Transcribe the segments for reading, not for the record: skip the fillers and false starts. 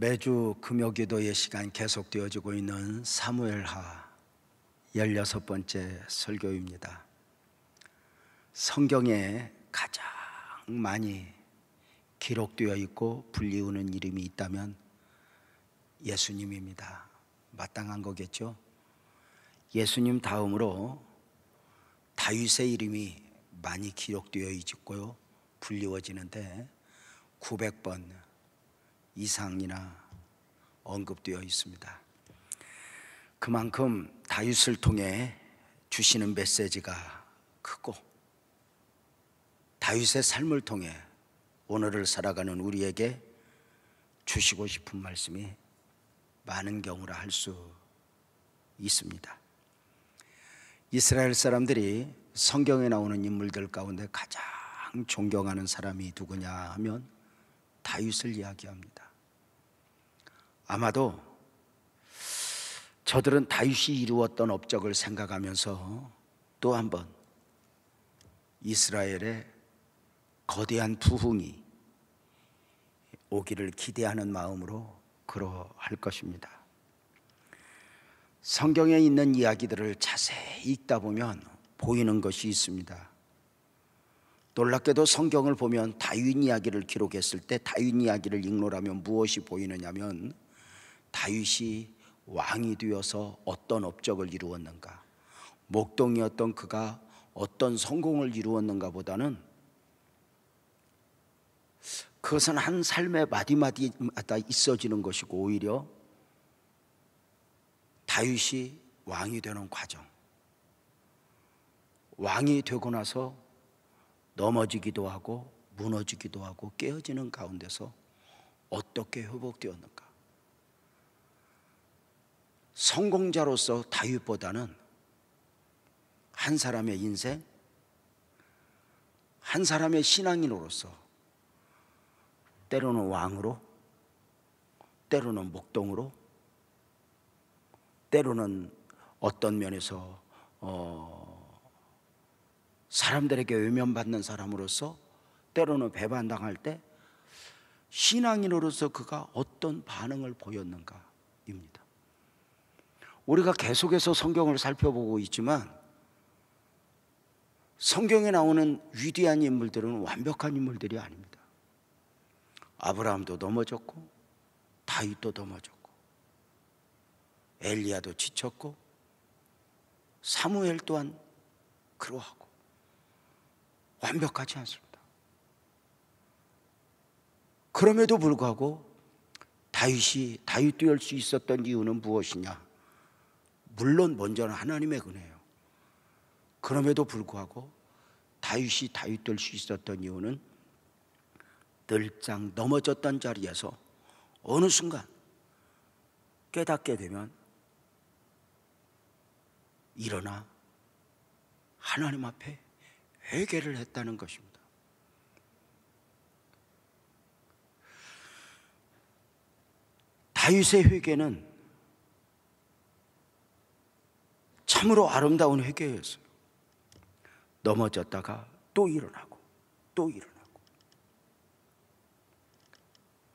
매주 금요기도의 시간 계속되어지고 있는 사무엘하 16번째 설교입니다. 성경에 가장 많이 기록되어 있고 불리우는 이름이 있다면 예수님입니다. 마땅한 거겠죠? 예수님 다음으로 다윗의 이름이 많이 기록되어 있고요, 불리워지는데 900번 이상이나 언급되어 있습니다. 그만큼 다윗을 통해 주시는 메시지가 크고, 다윗의 삶을 통해 오늘을 살아가는 우리에게 주시고 싶은 말씀이 많은 경우라 할 수 있습니다. 이스라엘 사람들이 성경에 나오는 인물들 가운데 가장 존경하는 사람이 누구냐 하면 다윗을 이야기합니다. 아마도 저들은 다윗이 이루었던 업적을 생각하면서 또 한 번 이스라엘의 거대한 부흥이 오기를 기대하는 마음으로 그러할 것입니다. 성경에 있는 이야기들을 자세히 읽다 보면 보이는 것이 있습니다. 놀랍게도 성경을 보면 다윗 이야기를 기록했을 때 다윗 이야기를 읽노라면 무엇이 보이느냐면, 다윗이 왕이 되어서 어떤 업적을 이루었는가, 목동이었던 그가 어떤 성공을 이루었는가 보다는 그것은 한 삶의 마디마디마다 있어지는 것이고, 오히려 다윗이 왕이 되는 과정, 왕이 되고 나서 넘어지기도 하고 무너지기도 하고 깨어지는 가운데서 어떻게 회복되었는가. 성공자로서 다윗보다는 한 사람의 인생, 한 사람의 신앙인으로서 때로는 왕으로, 때로는 목동으로, 때로는 어떤 면에서 사람들에게 외면받는 사람으로서, 때로는 배반당할 때 신앙인으로서 그가 어떤 반응을 보였는가입니다. 우리가 계속해서 성경을 살펴보고 있지만 성경에 나오는 위대한 인물들은 완벽한 인물들이 아닙니다. 아브라함도 넘어졌고, 다윗도 넘어졌고, 엘리야도 지쳤고, 사무엘 또한 그러하고 완벽하지 않습니다. 그럼에도 불구하고 다윗이 다윗 될 수 있었던 이유는 무엇이냐? 물론 먼저는 하나님의 은혜예요. 그럼에도 불구하고 다윗이 다윗 될 수 있었던 이유는 늘상 넘어졌던 자리에서 어느 순간 깨닫게 되면 일어나 하나님 앞에 회개를 했다는 것입니다. 다윗의 회개는 참으로 아름다운 회개였어요. 넘어졌다가 또 일어나고 또 일어나고.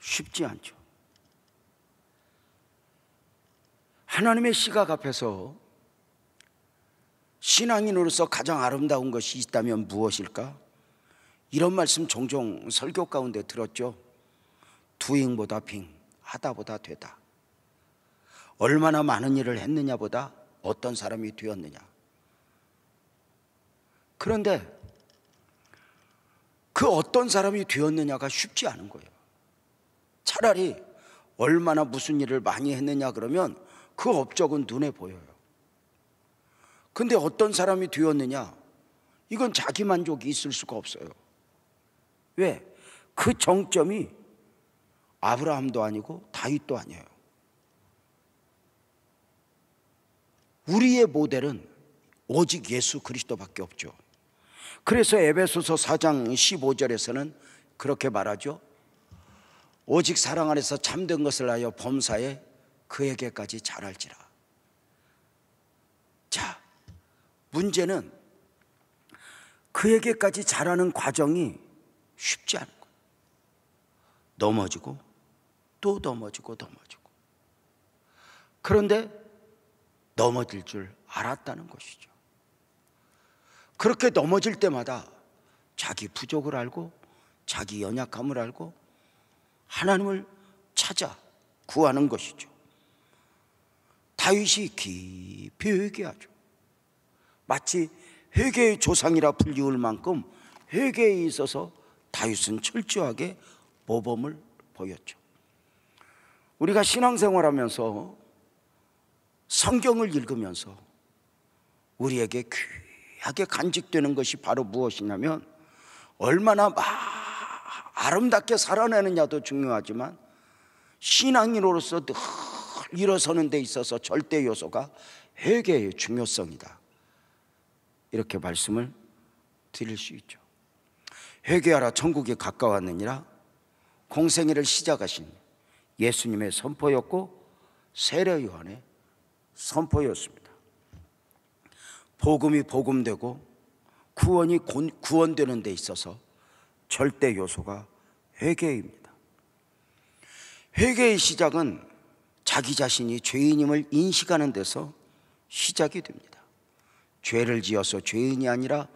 쉽지 않죠. 하나님의 시각 앞에서 신앙인으로서 가장 아름다운 것이 있다면 무엇일까? 이런 말씀 종종 설교 가운데 들었죠. doing보다 being, 하다보다 되다. 얼마나 많은 일을 했느냐보다 어떤 사람이 되었느냐. 그런데 그 어떤 사람이 되었느냐가 쉽지 않은 거예요. 차라리 얼마나 무슨 일을 많이 했느냐 그러면 그 업적은 눈에 보여요. 근데 어떤 사람이 되었느냐, 이건 자기 만족이 있을 수가 없어요. 왜? 그 정점이 아브라함도 아니고 다윗도 아니에요. 우리의 모델은 오직 예수 그리스도밖에 없죠. 그래서 에베소서 4장 15절에서는 그렇게 말하죠. 오직 사랑 안에서 참된 것을 하여 범사에 그에게까지 자랄지라. 자, 문제는 그에게까지 자라는 과정이 쉽지 않은 거예요. 넘어지고 또 넘어지고. 그런데 넘어질 줄 알았다는 것이죠. 그렇게 넘어질 때마다 자기 부족을 알고 자기 연약함을 알고 하나님을 찾아 구하는 것이죠. 다윗이 깊이 회개하죠. 마치 회개의 조상이라 불리울 만큼 회개에 있어서 다윗은 철저하게 모범을 보였죠. 우리가 신앙생활하면서 성경을 읽으면서 우리에게 귀하게 간직되는 것이 바로 무엇이냐면 얼마나 아름답게 살아내느냐도 중요하지만 신앙인으로서 늘 일어서는 데 있어서 절대 요소가 회개의 중요성이다, 이렇게 말씀을 드릴 수 있죠. 회개하라 천국이 가까웠느니라 공생애를 시작하신 예수님의 선포였고 세례 요한의 선포였습니다. 복음이 복음되고 구원이 구원되는 데 있어서 절대 요소가 회개입니다. 회개의 시작은 자기 자신이 죄인임을 인식하는 데서 시작이 됩니다. 죄를 지어서 죄인이 아니라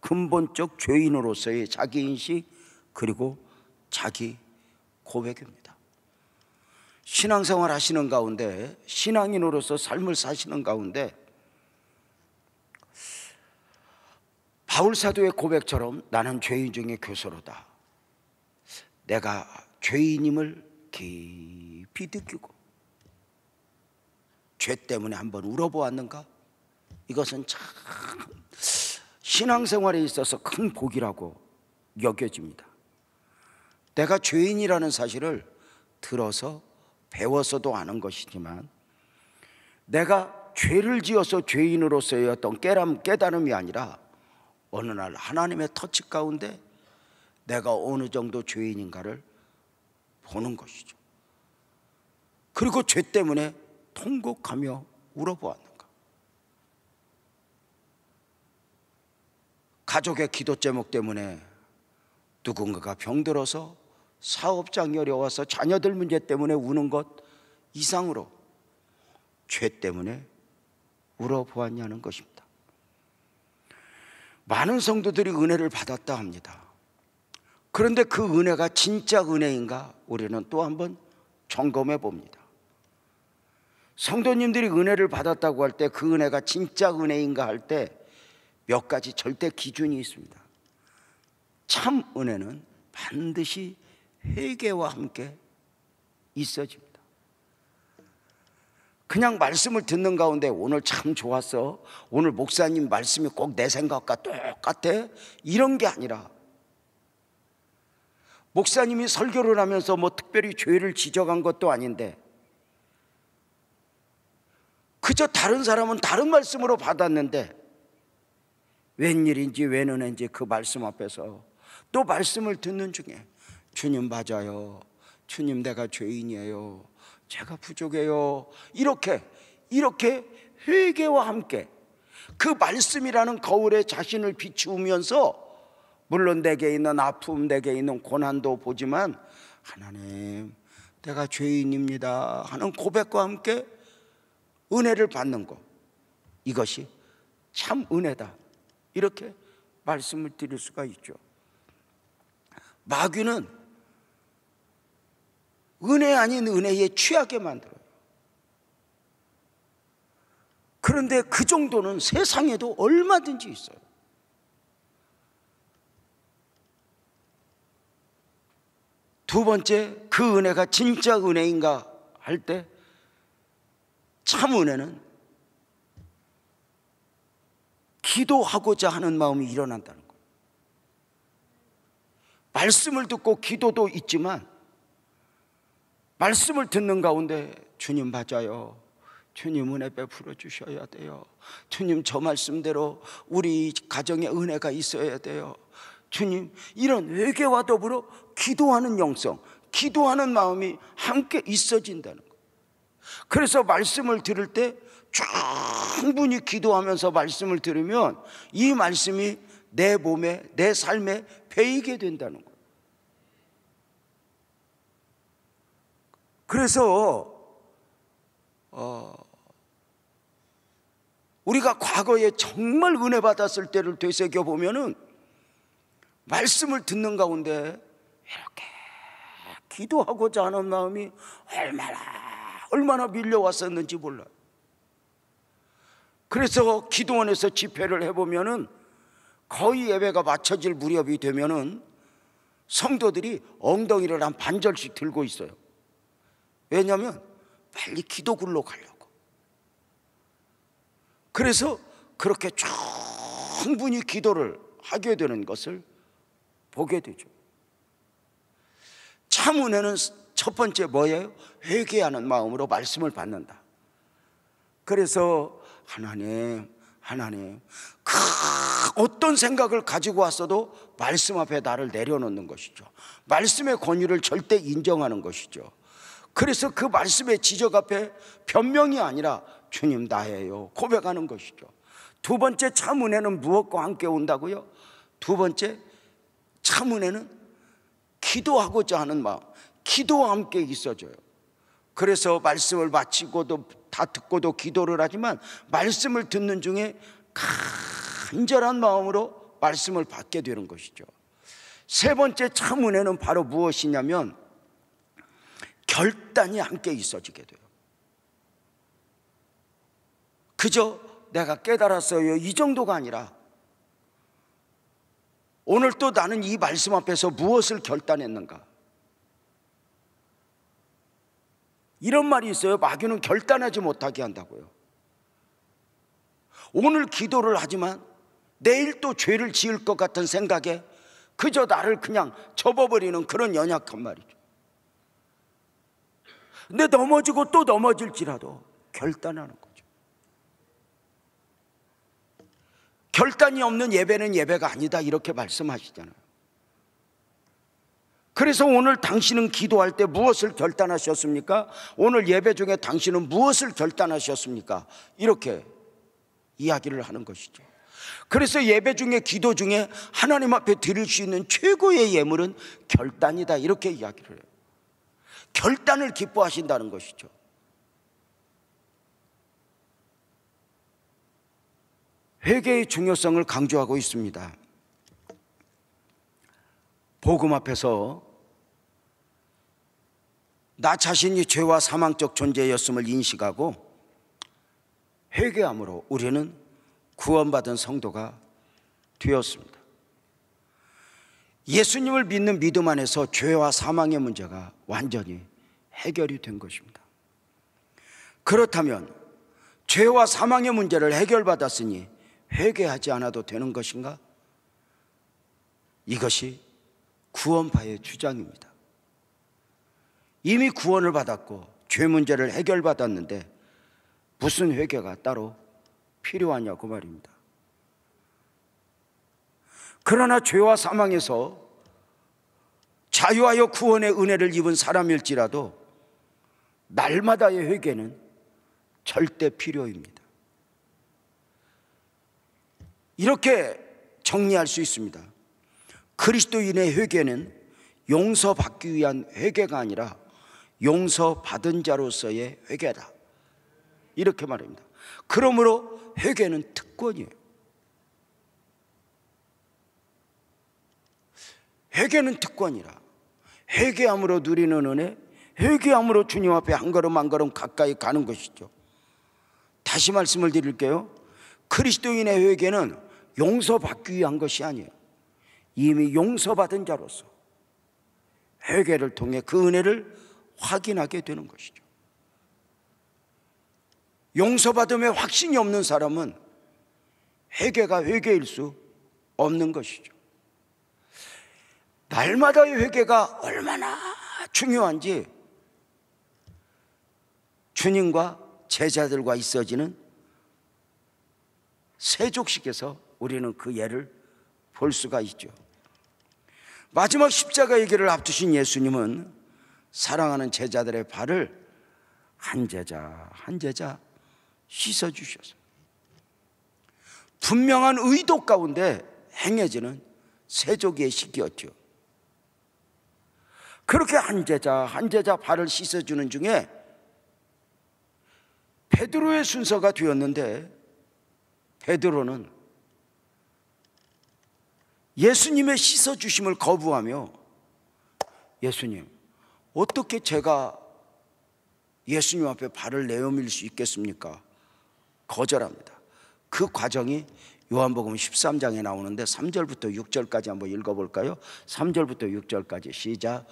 근본적 죄인으로서의 자기인식, 그리고 자기 고백입니다. 신앙생활 하시는 가운데, 신앙인으로서 삶을 사시는 가운데 바울 사도의 고백처럼 나는 죄인 중에 교사로다, 내가 죄인임을 깊이 느끼고 죄 때문에 한번 울어보았는가? 이것은 참 신앙생활에 있어서 큰 복이라고 여겨집니다. 내가 죄인이라는 사실을 들어서 배워서도 아는 것이지만 내가 죄를 지어서 죄인으로서의 어떤 깨달음이 아니라 어느 날 하나님의 터치 가운데 내가 어느 정도 죄인인가를 보는 것이죠. 그리고 죄 때문에 통곡하며 울어보았는가? 가족의 기도 제목 때문에 누군가가 병들어서 사업장이 어려워서 자녀들 문제 때문에 우는 것 이상으로 죄 때문에 울어보았냐는 것입니다. 많은 성도들이 은혜를 받았다 합니다. 그런데 그 은혜가 진짜 은혜인가? 우리는 또 한번 점검해 봅니다. 성도님들이 은혜를 받았다고 할 때 그 은혜가 진짜 은혜인가 할 때 몇 가지 절대 기준이 있습니다. 참 은혜는 반드시 회개와 함께 있어집니다. 그냥 말씀을 듣는 가운데 오늘 참 좋았어, 오늘 목사님 말씀이 꼭 내 생각과 똑같아, 이런 게 아니라 목사님이 설교를 하면서 뭐 특별히 죄를 지적한 것도 아닌데 그저 다른 사람은 다른 말씀으로 받았는데 웬일인지 웬 은혜인지 그 말씀 앞에서 또 말씀을 듣는 중에 주님 맞아요, 주님 내가 죄인이에요, 제가 부족해요, 이렇게 회개와 함께 그 말씀이라는 거울에 자신을 비추면서 물론 내게 있는 아픔, 내게 있는 고난도 보지만 하나님 내가 죄인입니다 하는 고백과 함께 은혜를 받는 것, 이것이 참 은혜다, 이렇게 말씀을 드릴 수가 있죠. 마귀는 은혜 아닌 은혜에 취하게 만들어요. 그런데 그 정도는 세상에도 얼마든지 있어요. 두 번째, 그 은혜가 진짜 은혜인가 할 때 참 은혜는 기도하고자 하는 마음이 일어난다는 거예요. 말씀을 듣고 기도도 있지만 말씀을 듣는 가운데 주님 맞아요, 주님 은혜 베풀어 주셔야 돼요, 주님 저 말씀대로 우리 가정에 은혜가 있어야 돼요, 주님, 이런 회개와 더불어 기도하는 영성, 기도하는 마음이 함께 있어진다는 거예요. 그래서 말씀을 들을 때 충분히 기도하면서 말씀을 들으면 이 말씀이 내 몸에, 내 삶에 배이게 된다는 거예요. 그래서 우리가 과거에 정말 은혜 받았을 때를 되새겨 보면은 말씀을 듣는 가운데 이렇게 기도하고자 하는 마음이 얼마나 밀려왔었는지 몰라요. 그래서 기도원에서 집회를 해보면은 거의 예배가 마쳐질 무렵이 되면은 성도들이 엉덩이를 한 반절씩 들고 있어요. 왜냐하면 빨리 기도굴로 가려고. 그래서 그렇게 충분히 기도를 하게 되는 것을 보게 되죠. 참 은혜는 첫 번째 뭐예요? 회개하는 마음으로 말씀을 받는다. 그래서 하나님 어떤 생각을 가지고 왔어도 말씀 앞에 나를 내려놓는 것이죠. 말씀의 권위를 절대 인정하는 것이죠. 그래서 그 말씀의 지적 앞에 변명이 아니라 주님 나예요 고백하는 것이죠. 두 번째 참 은혜는 무엇과 함께 온다고요? 두 번째 참 은혜는 기도하고자 하는 마음, 기도와 함께 있어져요. 그래서 말씀을 마치고도 다 듣고도 기도를 하지만 말씀을 듣는 중에 간절한 마음으로 말씀을 받게 되는 것이죠. 세 번째 참 은혜는 바로 무엇이냐면 결단이 함께 있어지게 돼요. 그저 내가 깨달았어요 이 정도가 아니라 오늘 또 나는 이 말씀 앞에서 무엇을 결단했는가. 이런 말이 있어요. 마귀는 결단하지 못하게 한다고요. 오늘 기도를 하지만 내일 또 죄를 지을 것 같은 생각에 그저 나를 그냥 접어버리는 그런 연약한 말이죠. 근데 넘어지고 또 넘어질지라도 결단하는 거죠. 결단이 없는 예배는 예배가 아니다 이렇게 말씀하시잖아요. 그래서 오늘 당신은 기도할 때 무엇을 결단하셨습니까? 오늘 예배 중에 당신은 무엇을 결단하셨습니까? 이렇게 이야기를 하는 것이죠. 그래서 예배 중에 기도 중에 하나님 앞에 드릴 수 있는 최고의 예물은 결단이다 이렇게 이야기를 해요. 결단을 기뻐하신다는 것이죠. 회개의 중요성을 강조하고 있습니다. 복음 앞에서 나 자신이 죄와 사망적 존재였음을 인식하고 회개함으로 우리는 구원받은 성도가 되었습니다. 예수님을 믿는 믿음 안에서 죄와 사망의 문제가 완전히 해결이 된 것입니다. 그렇다면 죄와 사망의 문제를 해결받았으니 회개하지 않아도 되는 것인가? 이것이 구원파의 주장입니다. 이미 구원을 받았고 죄 문제를 해결받았는데 무슨 회개가 따로 필요하냐고 말입니다. 그러나 죄와 사망에서 자유하여 구원의 은혜를 입은 사람일지라도 날마다의 회개는 절대 필요입니다. 이렇게 정리할 수 있습니다. 그리스도인의 회개는 용서받기 위한 회개가 아니라 용서받은 자로서의 회개다 이렇게 말합니다. 그러므로 회개는 특권이에요. 회개는 특권이라 회개함으로 누리는 은혜, 회개함으로 주님 앞에 한 걸음 한 걸음 가까이 가는 것이죠. 다시 말씀을 드릴게요. 그리스도인의 회개는 용서받기 위한 것이 아니에요. 이미 용서받은 자로서 회개를 통해 그 은혜를 확인하게 되는 것이죠. 용서받음에 확신이 없는 사람은 회개가 회개일 수 없는 것이죠. 날마다의 회개가 얼마나 중요한지 주님과 제자들과 있어지는 세족식에서 우리는 그 예를 볼 수가 있죠. 마지막 십자가 얘기를 앞두신 예수님은 사랑하는 제자들의 발을 한 제자 한 제자 씻어주셔서 분명한 의도 가운데 행해지는 세족의 식이었죠. 그렇게 한 제자 발을 씻어주는 중에 베드로의 순서가 되었는데, 베드로는 예수님의 씻어주심을 거부하며, 예수님, 어떻게 제가 예수님 앞에 발을 내어밀 수 있겠습니까? 거절합니다. 그 과정이 요한복음 13장에 나오는데 3절부터 6절까지 한번 읽어볼까요? 3절부터 6절까지 시작.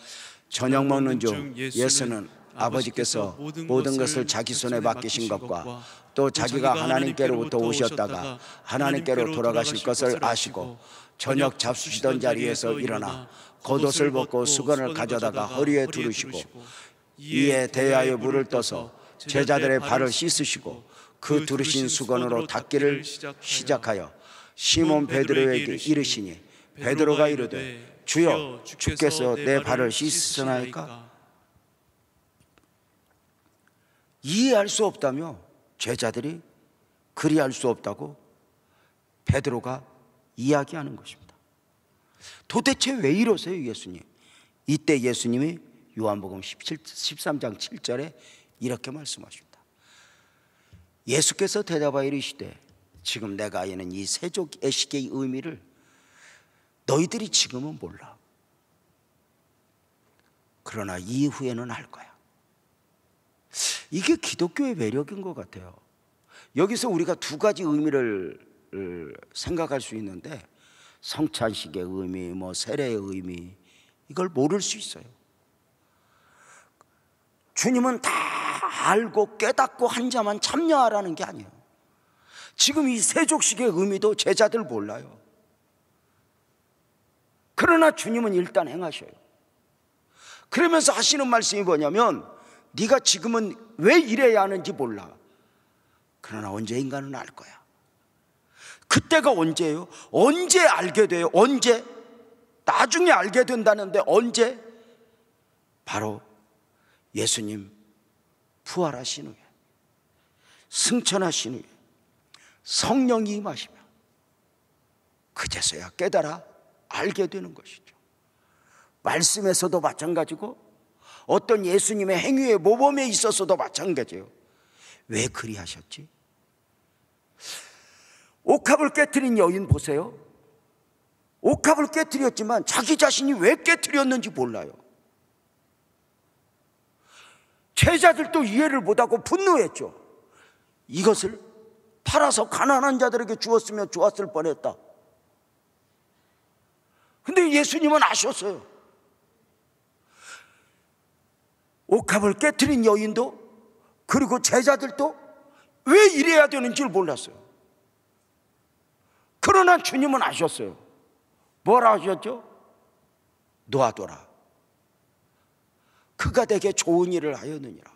저녁 먹는 중 예수는 아버지께서 모든 것을 자기 손에 맡기신 것과 또 자기가 하나님께로부터 오셨다가 하나님께로 돌아가실 것을 아시고 저녁 잡수시던 자리에서 일어나 겉옷을 벗고 수건을 가져다가 허리에 두르시고 이에 대야에 물을 떠서 제자들의 발을 씻으시고 그 두르신 수건으로 닦기를 시작하여 시몬 베드로에게 이르시니 베드로가 이르되 주여, 주께서 내 발을 씻으시나이까? 이해할 수 없다며 제자들이 그리할 수 없다고 베드로가 이야기하는 것입니다. 도대체 왜 이러세요, 예수님? 이때 예수님이 요한복음 13장 7절에 이렇게 말씀하십니다. 예수께서 대답하여 이르시되 지금 내가 아는 이 세족 애식의 의미를 너희들이 지금은 몰라. 그러나 이후에는 알 거야. 이게 기독교의 매력인 것 같아요. 여기서 우리가 두 가지 의미를 생각할 수 있는데, 성찬식의 의미, 세례의 의미, 이걸 모를 수 있어요. 주님은 다 알고 깨닫고 한 자만 참여하라는 게 아니에요. 지금 이 세족식의 의미도 제자들 몰라요. 그러나 주님은 일단 행하셔요. 그러면서 하시는 말씀이 뭐냐면, 네가 지금은 왜 이래야 하는지 몰라. 그러나 언제인가는 알 거야. 그때가 언제예요? 언제 알게 돼요? 언제? 나중에 알게 된다는데 언제? 바로 예수님 부활하신 후에, 승천하신 후에 성령이 임하시면 그제서야 깨달아 알게 되는 것이죠. 말씀에서도 마찬가지고 어떤 예수님의 행위의 모범에 있어서도 마찬가지예요. 왜 그리하셨지? 옥합을 깨트린 여인 보세요. 옥합을 깨트렸지만 자기 자신이 왜 깨트렸는지 몰라요. 제자들도 이해를 못하고 분노했죠. 이것을 팔아서 가난한 자들에게 주었으면 좋았을 뻔했다. 근데 예수님은 아셨어요. 옥합을 깨트린 여인도, 그리고 제자들도 왜 이래야 되는지를 몰랐어요. 그러나 주님은 아셨어요. 뭐라 하셨죠? 놓아둬라. 그가 내게 좋은 일을 하였느니라.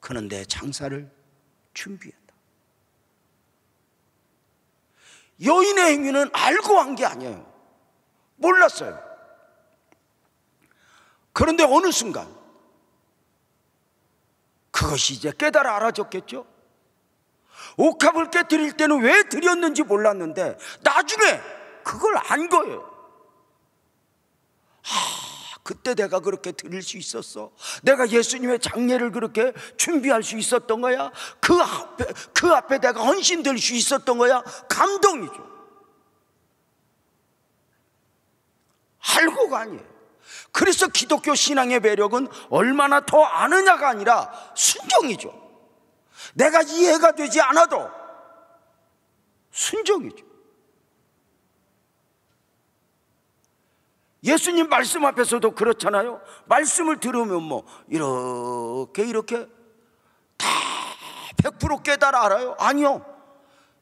그는 내 장사를 준비했다. 여인의 행위는 알고 한 게 아니에요. 몰랐어요. 그런데 어느 순간 그것이 이제 깨달아 알아졌겠죠. 옥합을 깨뜨릴 때는 왜 드렸는지 몰랐는데 나중에 그걸 안 거예요. 그때 내가 그렇게 드릴 수 있었어. 내가 예수님의 장례를 그렇게 준비할 수 있었던 거야. 그 앞에 내가 헌신될 수 있었던 거야. 감동이죠. 알고가 아니에요. 그래서 기독교 신앙의 매력은 얼마나 더 아느냐가 아니라 순종이죠. 내가 이해가 되지 않아도 순종이죠. 예수님 말씀 앞에서도 그렇잖아요. 말씀을 들으면 이렇게 다 100% 깨달아 알아요? 아니요.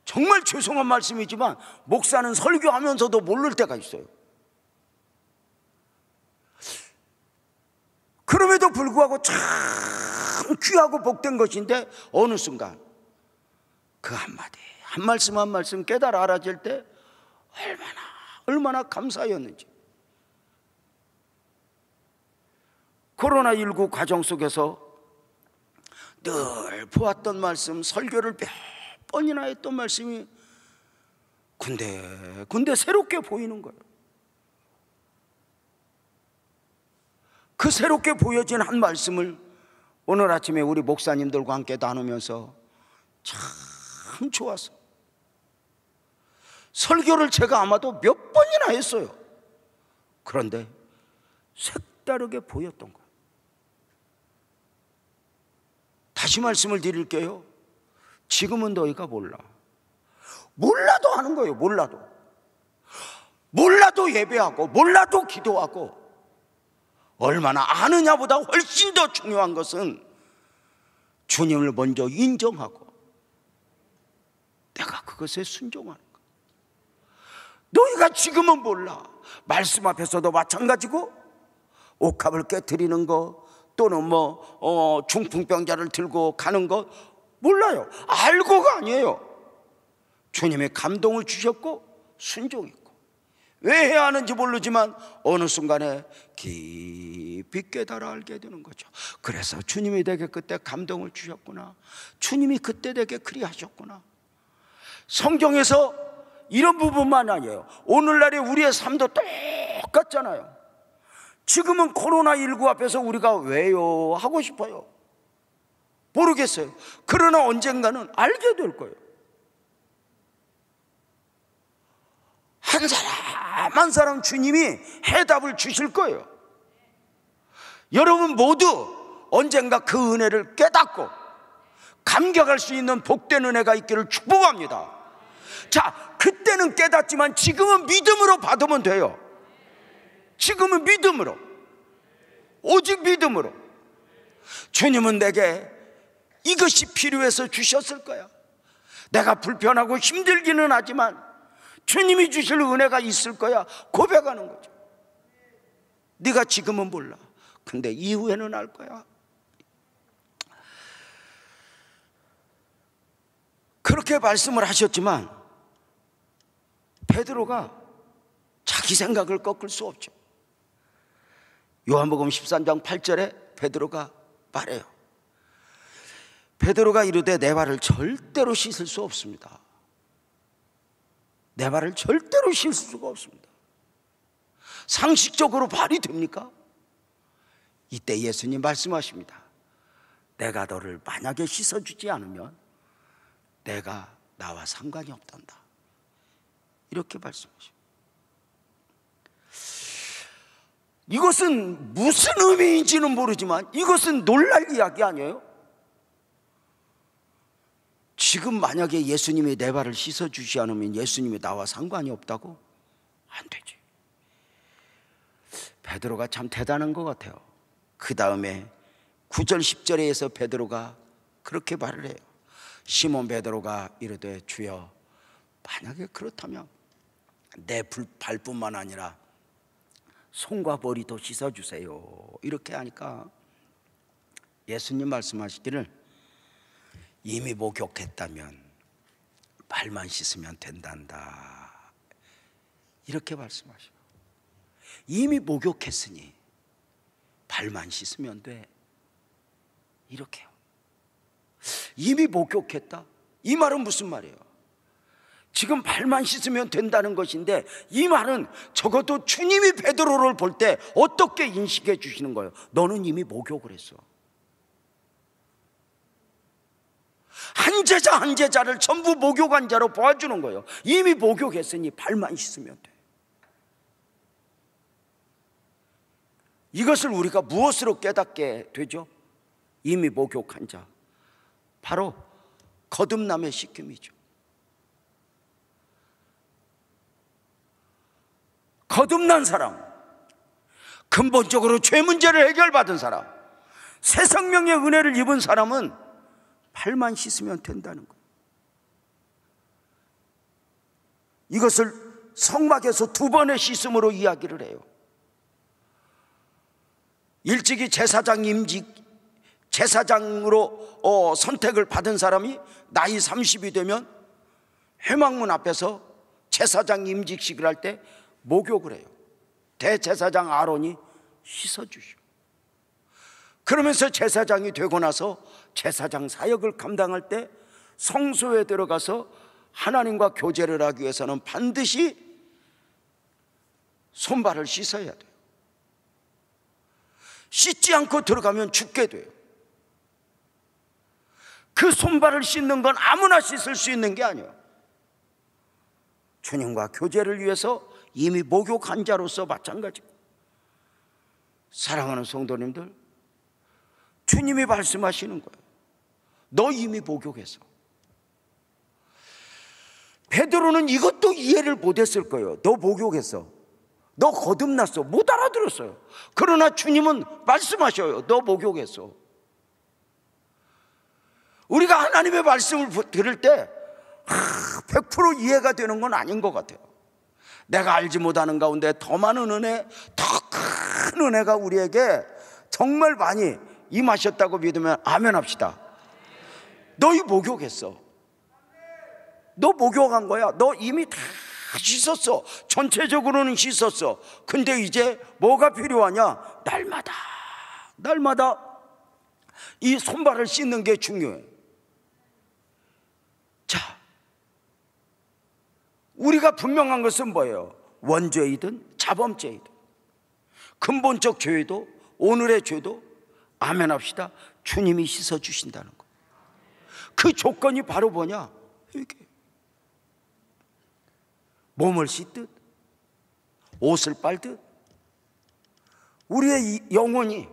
정말 죄송한 말씀이지만 목사는 설교하면서도 모를 때가 있어요. 그럼에도 불구하고 참 귀하고 복된 것인데 어느 순간 그 한마디 한 말씀 한 말씀 깨달아 알아질 때 얼마나 감사였는지. 코로나19 과정 속에서 늘 보았던 말씀, 설교를 몇 번이나 했던 말씀이 군데 새롭게 보이는 거예요. 그 새롭게 보여진 한 말씀을 오늘 아침에 우리 목사님들과 함께 나누면서 참 좋았어. 설교를 제가 아마도 몇 번이나 했어요. 그런데 색다르게 보였던 거예요. 다시 말씀을 드릴게요. 지금은 너희가 몰라도 하는 거예요. 몰라도 예배하고 몰라도 기도하고. 얼마나 아느냐보다 훨씬 더 중요한 것은 주님을 먼저 인정하고 내가 그것에 순종하는 것. 너희가 지금은 몰라. 말씀 앞에서도 마찬가지고, 옥합을 깨트리는 거 또는 중풍병자를 들고 가는 거 몰라요. 알고가 아니에요. 주님의 감동을 주셨고 순종했고, 왜 해야 하는지 모르지만 어느 순간에 깊이 깨달아 알게 되는 거죠. 그래서 주님이 내게 그때 감동을 주셨구나, 주님이 그때 내게 그리하셨구나. 성경에서 이런 부분만 아니에요. 오늘날의 우리의 삶도 똑같잖아요. 지금은 코로나19 앞에서 우리가 왜요 하고 싶어요? 모르겠어요. 그러나 언젠가는 알게 될 거예요. 한 사람 한 사람 주님이 해답을 주실 거예요. 여러분 모두 언젠가 그 은혜를 깨닫고 감격할 수 있는 복된 은혜가 있기를 축복합니다. 자, 그때는 깨닫지만 지금은 믿음으로 받으면 돼요. 지금은 믿음으로, 오직 믿음으로. 주님은 내게 이것이 필요해서 주셨을 거야. 내가 불편하고 힘들기는 하지만 주님이 주실 은혜가 있을 거야. 고백하는 거죠. 네가 지금은 몰라. 근데 이후에는 알 거야. 그렇게 말씀을 하셨지만 베드로가 자기 생각을 꺾을 수 없죠. 요한복음 13장 8절에 베드로가 말해요. 베드로가 이르되 내 발을 절대로 씻을 수 없습니다. 내 발을 절대로 씻을 수가 없습니다. 상식적으로 발이 됩니까? 이때 예수님 말씀하십니다. 내가 너를 만약에 씻어주지 않으면 내가 나와 상관이 없단다. 이렇게 말씀하십니다. 이것은 무슨 의미인지는 모르지만 이것은 놀랄 이야기 아니에요? 지금 만약에 예수님이 내 발을 씻어주지 않으면 예수님이 나와 상관이 없다고? 안 되지. 베드로가 참 대단한 것 같아요. 그 다음에 9절 10절에서 베드로가 그렇게 말을 해요. 시몬 베드로가 이르되 주여 만약에 그렇다면 내 발뿐만 아니라 손과 머리도 씻어주세요. 이렇게 하니까 예수님 말씀하시기를 이미 목욕했다면 발만 씻으면 된단다. 이렇게 말씀하셔요. 이미 목욕했으니 발만 씻으면 돼. 이렇게요. 이미 목욕했다. 이 말은 무슨 말이에요? 지금 발만 씻으면 된다는 것인데 이 말은 적어도 주님이 베드로를 볼 때 어떻게 인식해 주시는 거예요? 너는 이미 목욕을 했어. 한 제자 한 제자를 전부 목욕한 자로 보아주는 거예요. 이미 목욕했으니 발만 씻으면 돼. 이것을 우리가 무엇으로 깨닫게 되죠? 이미 목욕한 자, 바로 거듭남의 시킴이죠. 거듭난 사람, 근본적으로 죄 문제를 해결받은 사람, 새 생명의 은혜를 입은 사람은 발만 씻으면 된다는 거예요. 이것을 성막에서 2번의 씻음으로 이야기를 해요. 일찍이 제사장으로 선택을 받은 사람이 나이 30이 되면 회막문 앞에서 제사장 임직식을 할 때 목욕을 해요. 대제사장 아론이 씻어주시고, 그러면서 제사장이 되고 나서 제사장 사역을 감당할 때 성소에 들어가서 하나님과 교제를 하기 위해서는 반드시 손발을 씻어야 돼요. 씻지 않고 들어가면 죽게 돼요. 그 손발을 씻는 건 아무나 씻을 수 있는 게 아니에요. 주님과 교제를 위해서 이미 목욕한 자로서 마찬가지고, 사랑하는 성도님들, 주님이 말씀하시는 거예요. 너 이미 목욕했어. 베드로는 이것도 이해를 못했을 거예요. 너 목욕했어. 너 거듭났어. 못 알아들었어요. 그러나 주님은 말씀하셔요. 너 목욕했어. 우리가 하나님의 말씀을 들을 때 100% 이해가 되는 건 아닌 것 같아요. 내가 알지 못하는 가운데 더 많은 은혜, 더 큰 은혜가 우리에게 정말 많이 임하셨다고 믿으면 아멘 합시다. 너희 목욕했어. 너 목욕한 거야. 너 이미 다 씻었어. 전체적으로는 씻었어. 근데 이제 뭐가 필요하냐? 날마다 이 손발을 씻는 게 중요해. 자, 우리가 분명한 것은 뭐예요? 원죄이든 자범죄이든 근본적 죄도 오늘의 죄도 아멘 합시다. 주님이 씻어주신다는 거. 그 조건이 바로 뭐냐? 이게 몸을 씻듯 옷을 빨듯 우리의 영혼이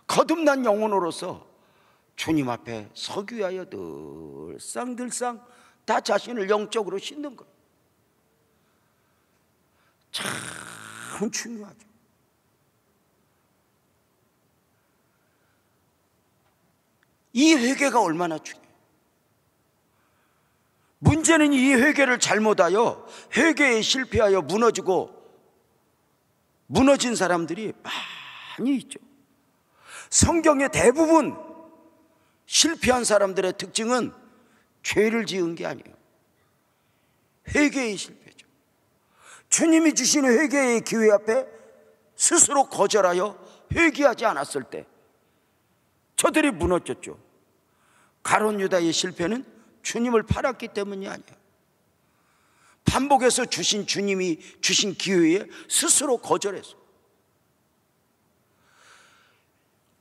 거듭난 영혼으로서 주님 앞에 서기 위하여 들상 다 자신을 영적으로 씻는 거예요. 참 중요하죠. 이 회개가 얼마나 중요해요. 문제는 이 회개를 잘못하여 회개에 실패하여 무너진 사람들이 많이 있죠. 성경의 대부분 실패한 사람들의 특징은 죄를 지은 게 아니에요. 회개의 실패죠. 주님이 주시는 회개의 기회 앞에 스스로 거절하여 회개하지 않았을 때 저들이 무너졌죠. 가룟 유다의 실패는 주님을 팔았기 때문이 아니에요. 반복해서 주님이 주신 기회에 스스로 거절했어.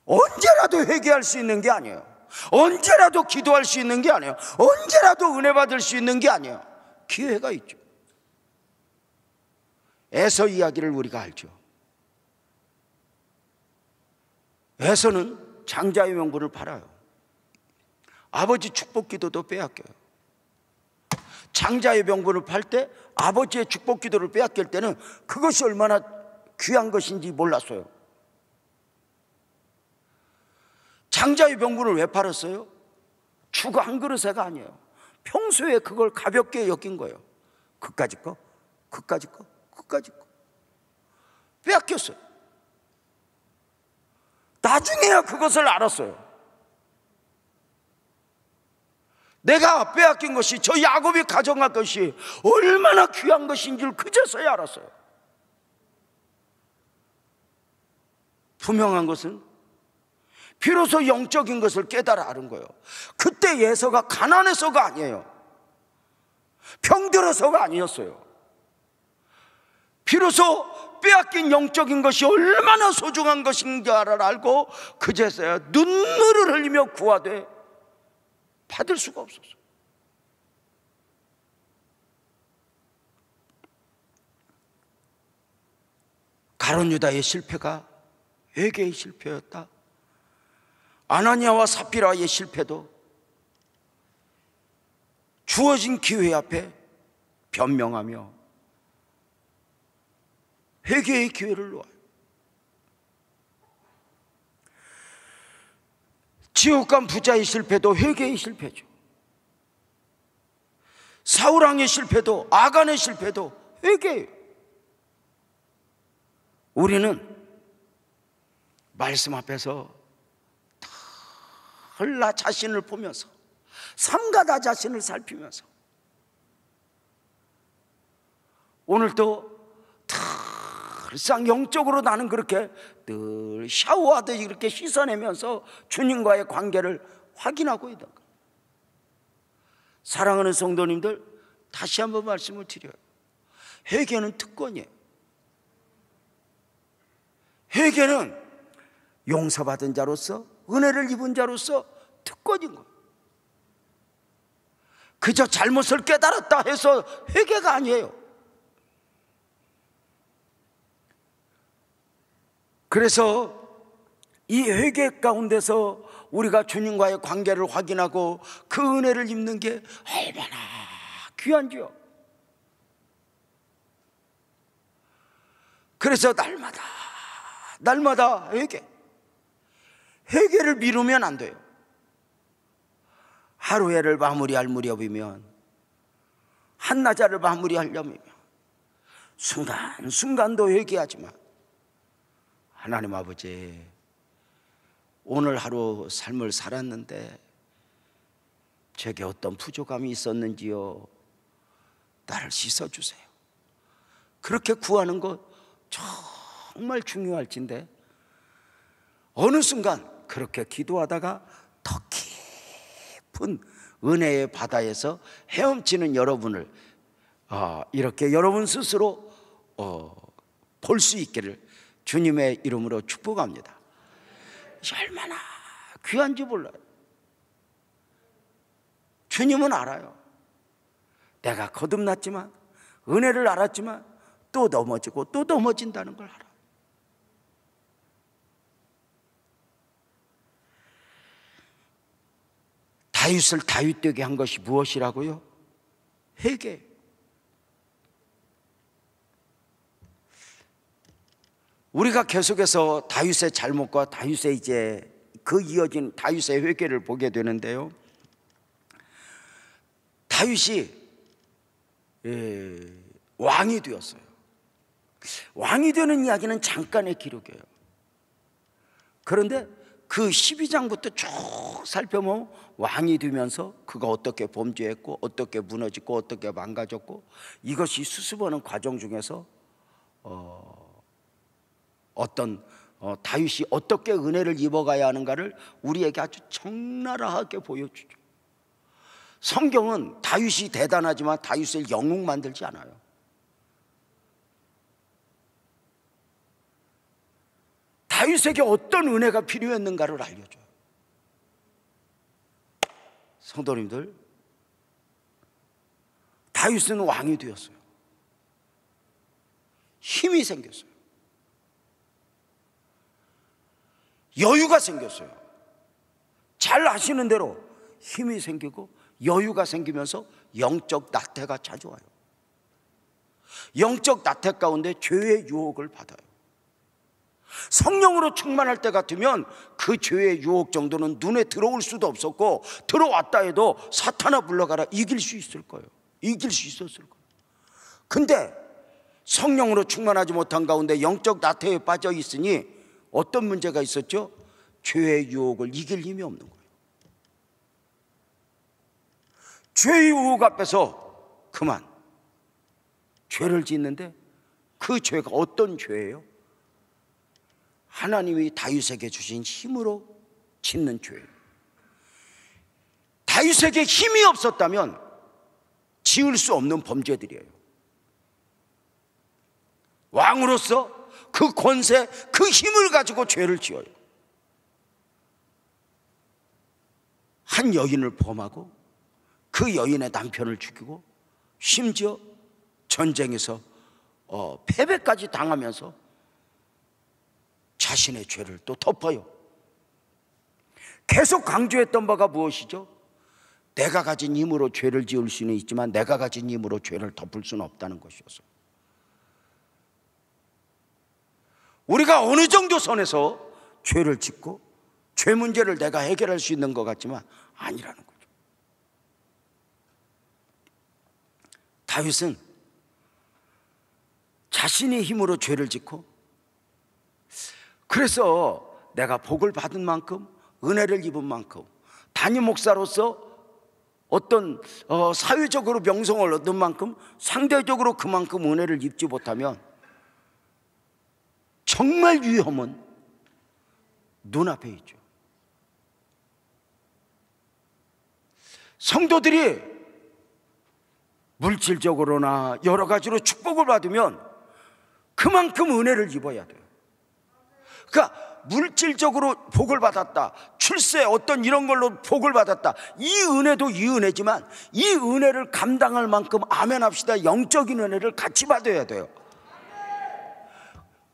언제라도 회개할 수 있는 게 아니에요. 언제라도 기도할 수 있는 게 아니에요. 언제라도 은혜 받을 수 있는 게 아니에요. 기회가 있죠. 에서 이야기를 우리가 알죠. 에서는 장자의 명분을 팔아요. 아버지 축복 기도도 빼앗겨요. 장자의 명분을 팔 때 아버지의 축복 기도를 빼앗길 때는 그것이 얼마나 귀한 것인지 몰랐어요. 장자의 명분을 왜 팔았어요? 주가 한 그릇에가 아니에요. 평소에 그걸 가볍게 여긴 거예요. 그까짓 거 빼앗겼어요. 나중에야 그것을 알았어요. 내가 빼앗긴 것이, 저 야곱이 가져간 것이 얼마나 귀한 것인 줄 그제서야 알았어요. 분명한 것은 비로소 영적인 것을 깨달아 아는 거예요. 그때 예서가 가난해서가 아니에요. 병들어서가 아니었어요. 비로소 빼앗긴 영적인 것이 얼마나 소중한 것인가를 알고 그제서야 눈물을 흘리며 구하되 받을 수가 없었어요. 가룟 유다의 실패가 회개의 실패였다. 아나니아와 삽비라의 실패도 주어진 기회 앞에 변명하며 회개의 기회를 놓아요. 지옥간 부자의 실패도 회개의 실패죠. 사울왕의 실패도, 아간의 실패도 회개예요. 우리는 말씀 앞에서 늘 나 자신을 보면서 삼가 나 자신을 살피면서 오늘도 늘상 영적으로 나는 그렇게 늘 샤워하듯이 이렇게 씻어내면서 주님과의 관계를 확인하고 있다. 사랑하는 성도님들, 다시 한번 말씀을 드려요. 회개는 특권이에요. 회개는 용서받은 자로서, 은혜를 입은 자로서 특권인 거예요. 그저 잘못을 깨달았다 해서 회개가 아니에요. 그래서 이 회개 가운데서 우리가 주님과의 관계를 확인하고 그 은혜를 입는 게 얼마나 귀한지요. 그래서 날마다 회개를 미루면 안 돼요. 하루해를 마무리할 무렵이면, 한나절을 마무리하려면 순간순간도 회개하지만, 하나님 아버지, 오늘 하루 삶을 살았는데 제게 어떤 부족함이 있었는지요, 나를 씻어주세요. 그렇게 구하는 것 정말 중요할진데, 어느 순간 그렇게 기도하다가 더 깊은 은혜의 바다에서 헤엄치는 여러분을 이렇게 여러분 스스로 볼 수 있기를 주님의 이름으로 축복합니다. 얼마나 귀한지 몰라요. 주님은 알아요. 내가 거듭났지만, 은혜를 알았지만 또 넘어지고 또 넘어진다는 걸 알아요. 다윗을 다윗되게 한 것이 무엇이라고요? 회개. 우리가 계속해서 다윗의 잘못과 다윗의 이제 그 이어진 다윗의 회개를 보게 되는데요, 다윗이 왕이 되었어요. 왕이 되는 이야기는 잠깐의 기록이에요. 그런데 그 12장부터 쭉 살펴보면 왕이 되면서 그가 어떻게 범죄했고, 어떻게 무너지고, 어떻게 망가졌고, 이것이 수습하는 과정 중에서 다윗이 어떻게 은혜를 입어가야 하는가를 우리에게 아주 적나라하게 보여주죠. 성경은 다윗이 대단하지만 다윗을 영웅 만들지 않아요. 다윗에게 어떤 은혜가 필요했는가를 알려줘요. 성도님들, 다윗은 왕이 되었어요. 힘이 생겼어요. 여유가 생겼어요. 잘 아시는 대로 힘이 생기고 여유가 생기면서 영적 나태가 자주 와요. 영적 나태 가운데 죄의 유혹을 받아요. 성령으로 충만할 때 같으면 그 죄의 유혹 정도는 눈에 들어올 수도 없었고, 들어왔다 해도 사탄아 물러가라 이길 수 있을 거예요. 이길 수 있었을 거예요. 근데 성령으로 충만하지 못한 가운데 영적 나태에 빠져 있으니 어떤 문제가 있었죠? 죄의 유혹을 이길 힘이 없는 거예요. 죄의 유혹 앞에서 그만 죄를 짓는데, 그 죄가 어떤 죄예요? 하나님이 다윗에게 주신 힘으로 짓는 죄예요. 다윗에게 힘이 없었다면 지을 수 없는 범죄들이에요. 왕으로서 그 권세, 그 힘을 가지고 죄를 지어요. 한 여인을 범하고 그 여인의 남편을 죽이고, 심지어 전쟁에서 패배까지 당하면서 자신의 죄를 또 덮어요. 계속 강조했던 바가 무엇이죠? 내가 가진 힘으로 죄를 지을 수는 있지만 내가 가진 힘으로 죄를 덮을 수는 없다는 것이었어요. 우리가 어느 정도 선에서 죄를 짓고 죄 문제를 내가 해결할 수 있는 것 같지만 아니라는 거죠. 다윗은 자신의 힘으로 죄를 짓고, 그래서 내가 복을 받은 만큼, 은혜를 입은 만큼, 단임 목사로서 어떤 사회적으로 명성을 얻은 만큼 상대적으로 그만큼 은혜를 입지 못하면 정말 위험은 눈앞에 있죠. 성도들이 물질적으로나 여러 가지로 축복을 받으면 그만큼 은혜를 입어야 돼요. 그러니까 물질적으로 복을 받았다, 출세 어떤 이런 걸로 복을 받았다, 이 은혜도 이 은혜지만 이 은혜를 감당할 만큼 아멘 합시다, 영적인 은혜를 같이 받아야 돼요.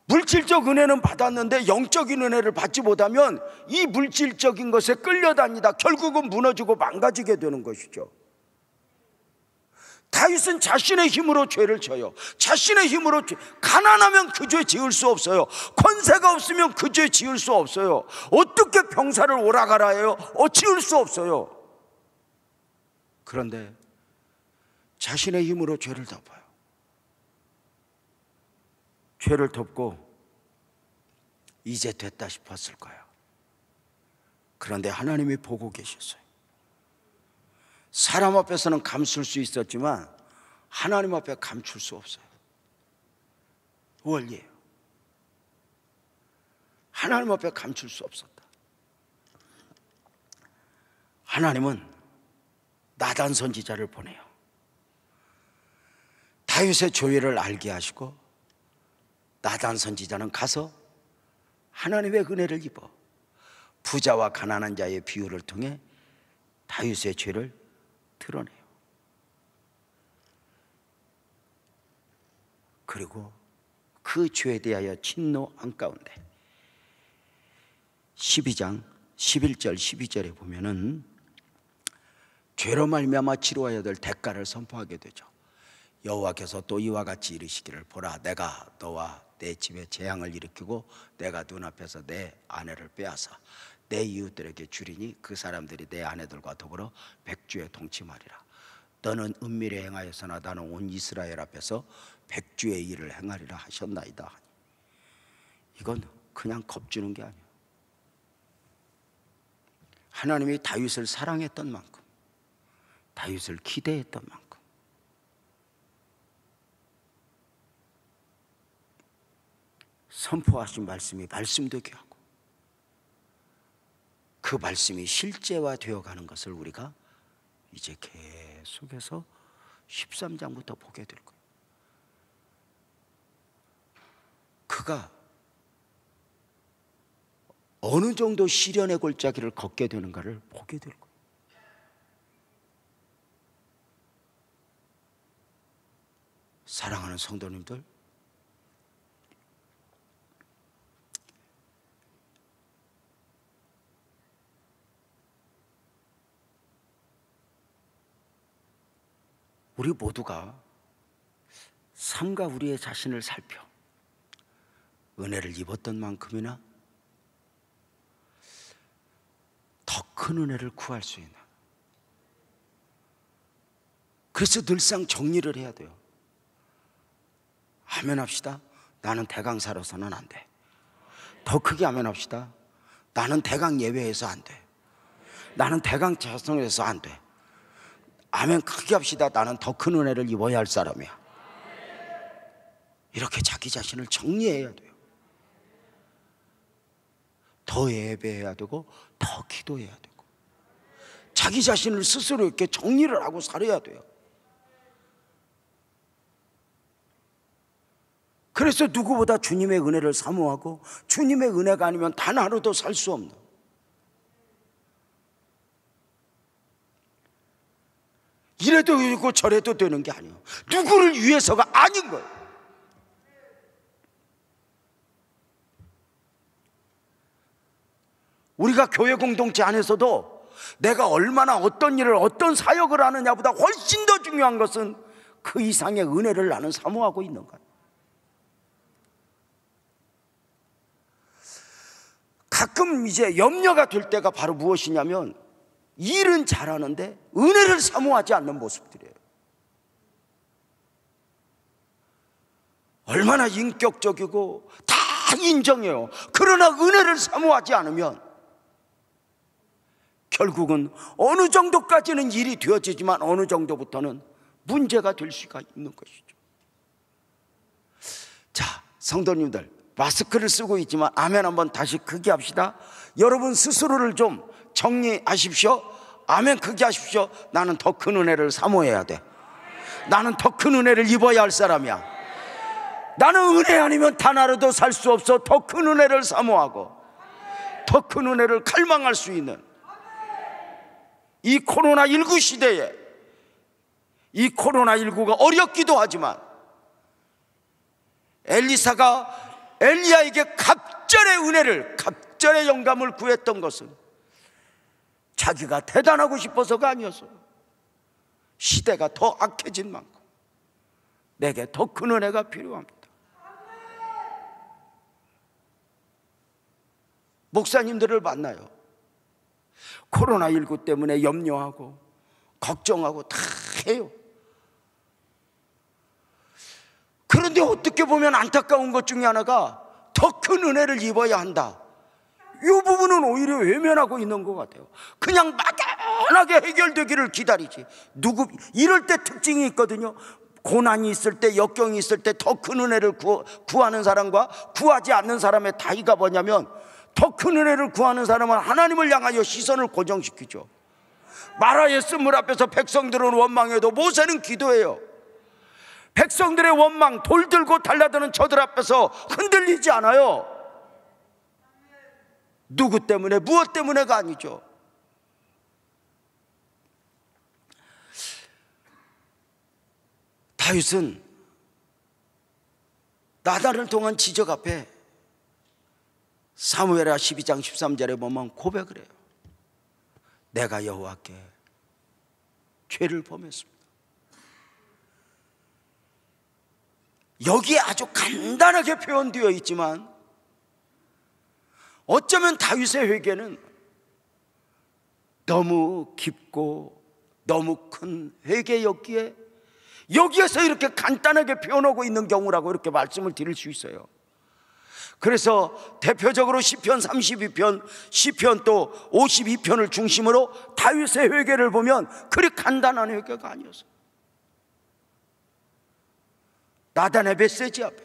물질적 은혜는 받았는데 영적인 은혜를 받지 못하면 이 물질적인 것에 끌려다니다 결국은 무너지고 망가지게 되는 것이죠. 다윗은 자신의 힘으로 죄를 져요. 자신의 힘으로 가난하면 그 죄 지을 수 없어요. 권세가 없으면 그 죄 지을 수 없어요. 어떻게 병사를 오라가라 해요? 지을 수 없어요. 그런데 자신의 힘으로 죄를 덮어요. 죄를 덮고 이제 됐다 싶었을 거예요. 그런데 하나님이 보고 계셨어요. 사람 앞에서는 감출 수 있었지만 하나님 앞에 감출 수 없어요. 원리예요. 하나님 앞에 감출 수 없었다. 하나님은 나단 선지자를 보내요. 다윗의 죄를 알게 하시고 나단 선지자는 가서 하나님의 은혜를 입어 부자와 가난한 자의 비유를 통해 다윗의 죄를 드러내요. 그리고 그 죄에 대하여 진노한 가운데 12장 11절 12절에 보면은 죄로 말미암아 치루어야 될 대가를 선포하게 되죠. 여호와께서 또 이와 같이 이르시기를, 보라, 내가 너와 내 집에 재앙을 일으키고 내가 눈앞에서 내 아내를 빼앗아 내 이웃들에게 주리니 그 사람들이 내 아내들과 더불어 백주에 동침하리라. 너는 은밀히 행하였으나 나는 온 이스라엘 앞에서 백주의 일을 행하리라 하셨나이다. 이건 그냥 겁주는 게 아니에요. 하나님이 다윗을 사랑했던 만큼, 다윗을 기대했던 만큼 선포하신 말씀이 말씀되게 하고 그 말씀이 실제화 되어가는 것을 우리가 이제 계속해서 13장부터 보게 될 거예요. 그가 어느 정도 시련의 골짜기를 걷게 되는가를 보게 될 거예요. 사랑하는 성도님들, 우리 모두가 삶과 우리의 자신을 살펴 은혜를 입었던 만큼이나 더 큰 은혜를 구할 수 있는, 그래서 늘상 정리를 해야 돼요. 아멘 합시다. 나는 대강 살아서는 안 돼. 더 크게 아멘 합시다. 나는 대강 예외해서 안 돼. 나는 대강 자성해서 안 돼. 아멘 크게 합시다. 나는 더 큰 은혜를 입어야 할 사람이야. 이렇게 자기 자신을 정리해야 돼요. 더 예배해야 되고 더 기도해야 되고 자기 자신을 스스로 이렇게 정리를 하고 살아야 돼요. 그래서 누구보다 주님의 은혜를 사모하고 주님의 은혜가 아니면 단 하루도 살 수 없는, 이래도 되고 저래도 되는 게 아니에요. 누구를 위해서가 아닌 거예요. 우리가 교회 공동체 안에서도 내가 얼마나 어떤 일을 어떤 사역을 하느냐보다 훨씬 더 중요한 것은 그 이상의 은혜를 나는 사모하고 있는 거예요. 가끔 이제 염려가 될 때가 바로 무엇이냐면 일은 잘하는데 은혜를 사모하지 않는 모습들이에요. 얼마나 인격적이고 다 인정해요. 그러나 은혜를 사모하지 않으면 결국은 어느 정도까지는 일이 되어지지만 어느 정도부터는 문제가 될 수가 있는 것이죠. 자, 성도님들, 마스크를 쓰고 있지만 아멘 한번 다시 크게 합시다. 여러분 스스로를 좀 정리하십시오. 아멘 크게 하십시오. 나는 더 큰 은혜를 사모해야 돼. 나는 더 큰 은혜를 입어야 할 사람이야. 나는 은혜 아니면 단 하루도 살 수 없어. 더 큰 은혜를 사모하고 더 큰 은혜를 갈망할 수 있는 이 코로나19 시대에, 이 코로나19가 어렵기도 하지만 엘리사가 엘리야에게 갑절의 은혜를, 갑절의 영감을 구했던 것은 자기가 대단하고 싶어서가 아니었어요. 시대가 더 악해진 만큼 내게 더 큰 은혜가 필요합니다. 목사님들을 만나요. 코로나19 때문에 염려하고 걱정하고 다 해요. 그런데 어떻게 보면 안타까운 것 중에 하나가 더 큰 은혜를 입어야 한다, 이 부분은 오히려 외면하고 있는 것 같아요. 그냥 막연하게 해결되기를 기다리지. 이럴 때 특징이 있거든요. 고난이 있을 때, 역경이 있을 때 더 큰 은혜를 구하는 사람과 구하지 않는 사람의 차이가 뭐냐면, 더 큰 은혜를 구하는 사람은 하나님을 향하여 시선을 고정시키죠. 마라의 쓴물 앞에서 백성들은 원망해도 모세는 기도해요. 백성들의 원망, 돌 들고 달라드는 저들 앞에서 흔들리지 않아요. 누구 때문에, 무엇 때문에가 아니죠. 다윗은 나단을 통한 지적 앞에 사무엘하 12장 13절에 보면 고백을 해요. 내가 여호와께 죄를 범했습니다. 여기에 아주 간단하게 표현되어 있지만 어쩌면 다윗의 회개는 너무 깊고 너무 큰 회개였기에 여기에서 이렇게 간단하게 표현하고 있는 경우라고 이렇게 말씀을 드릴 수 있어요. 그래서 대표적으로 시편 32편, 시편 또 52편을 중심으로 다윗의 회개를 보면 그리 간단한 회개가 아니었어요. 나단의 메시지 앞에,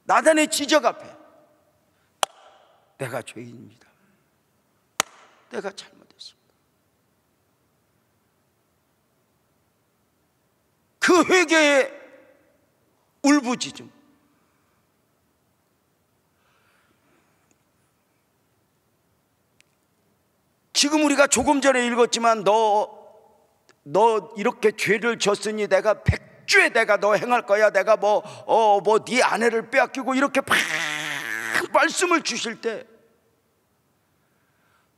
나단의 지적 앞에 내가 죄인입니다, 내가 잘못했습니다, 그 회개의 울부짖음, 지금 우리가 조금 전에 읽었지만 너 이렇게 죄를 졌으니 내가 백주에 내가 너 행할 거야, 내가 네 아내를 빼앗기고 이렇게 막 말씀을 주실 때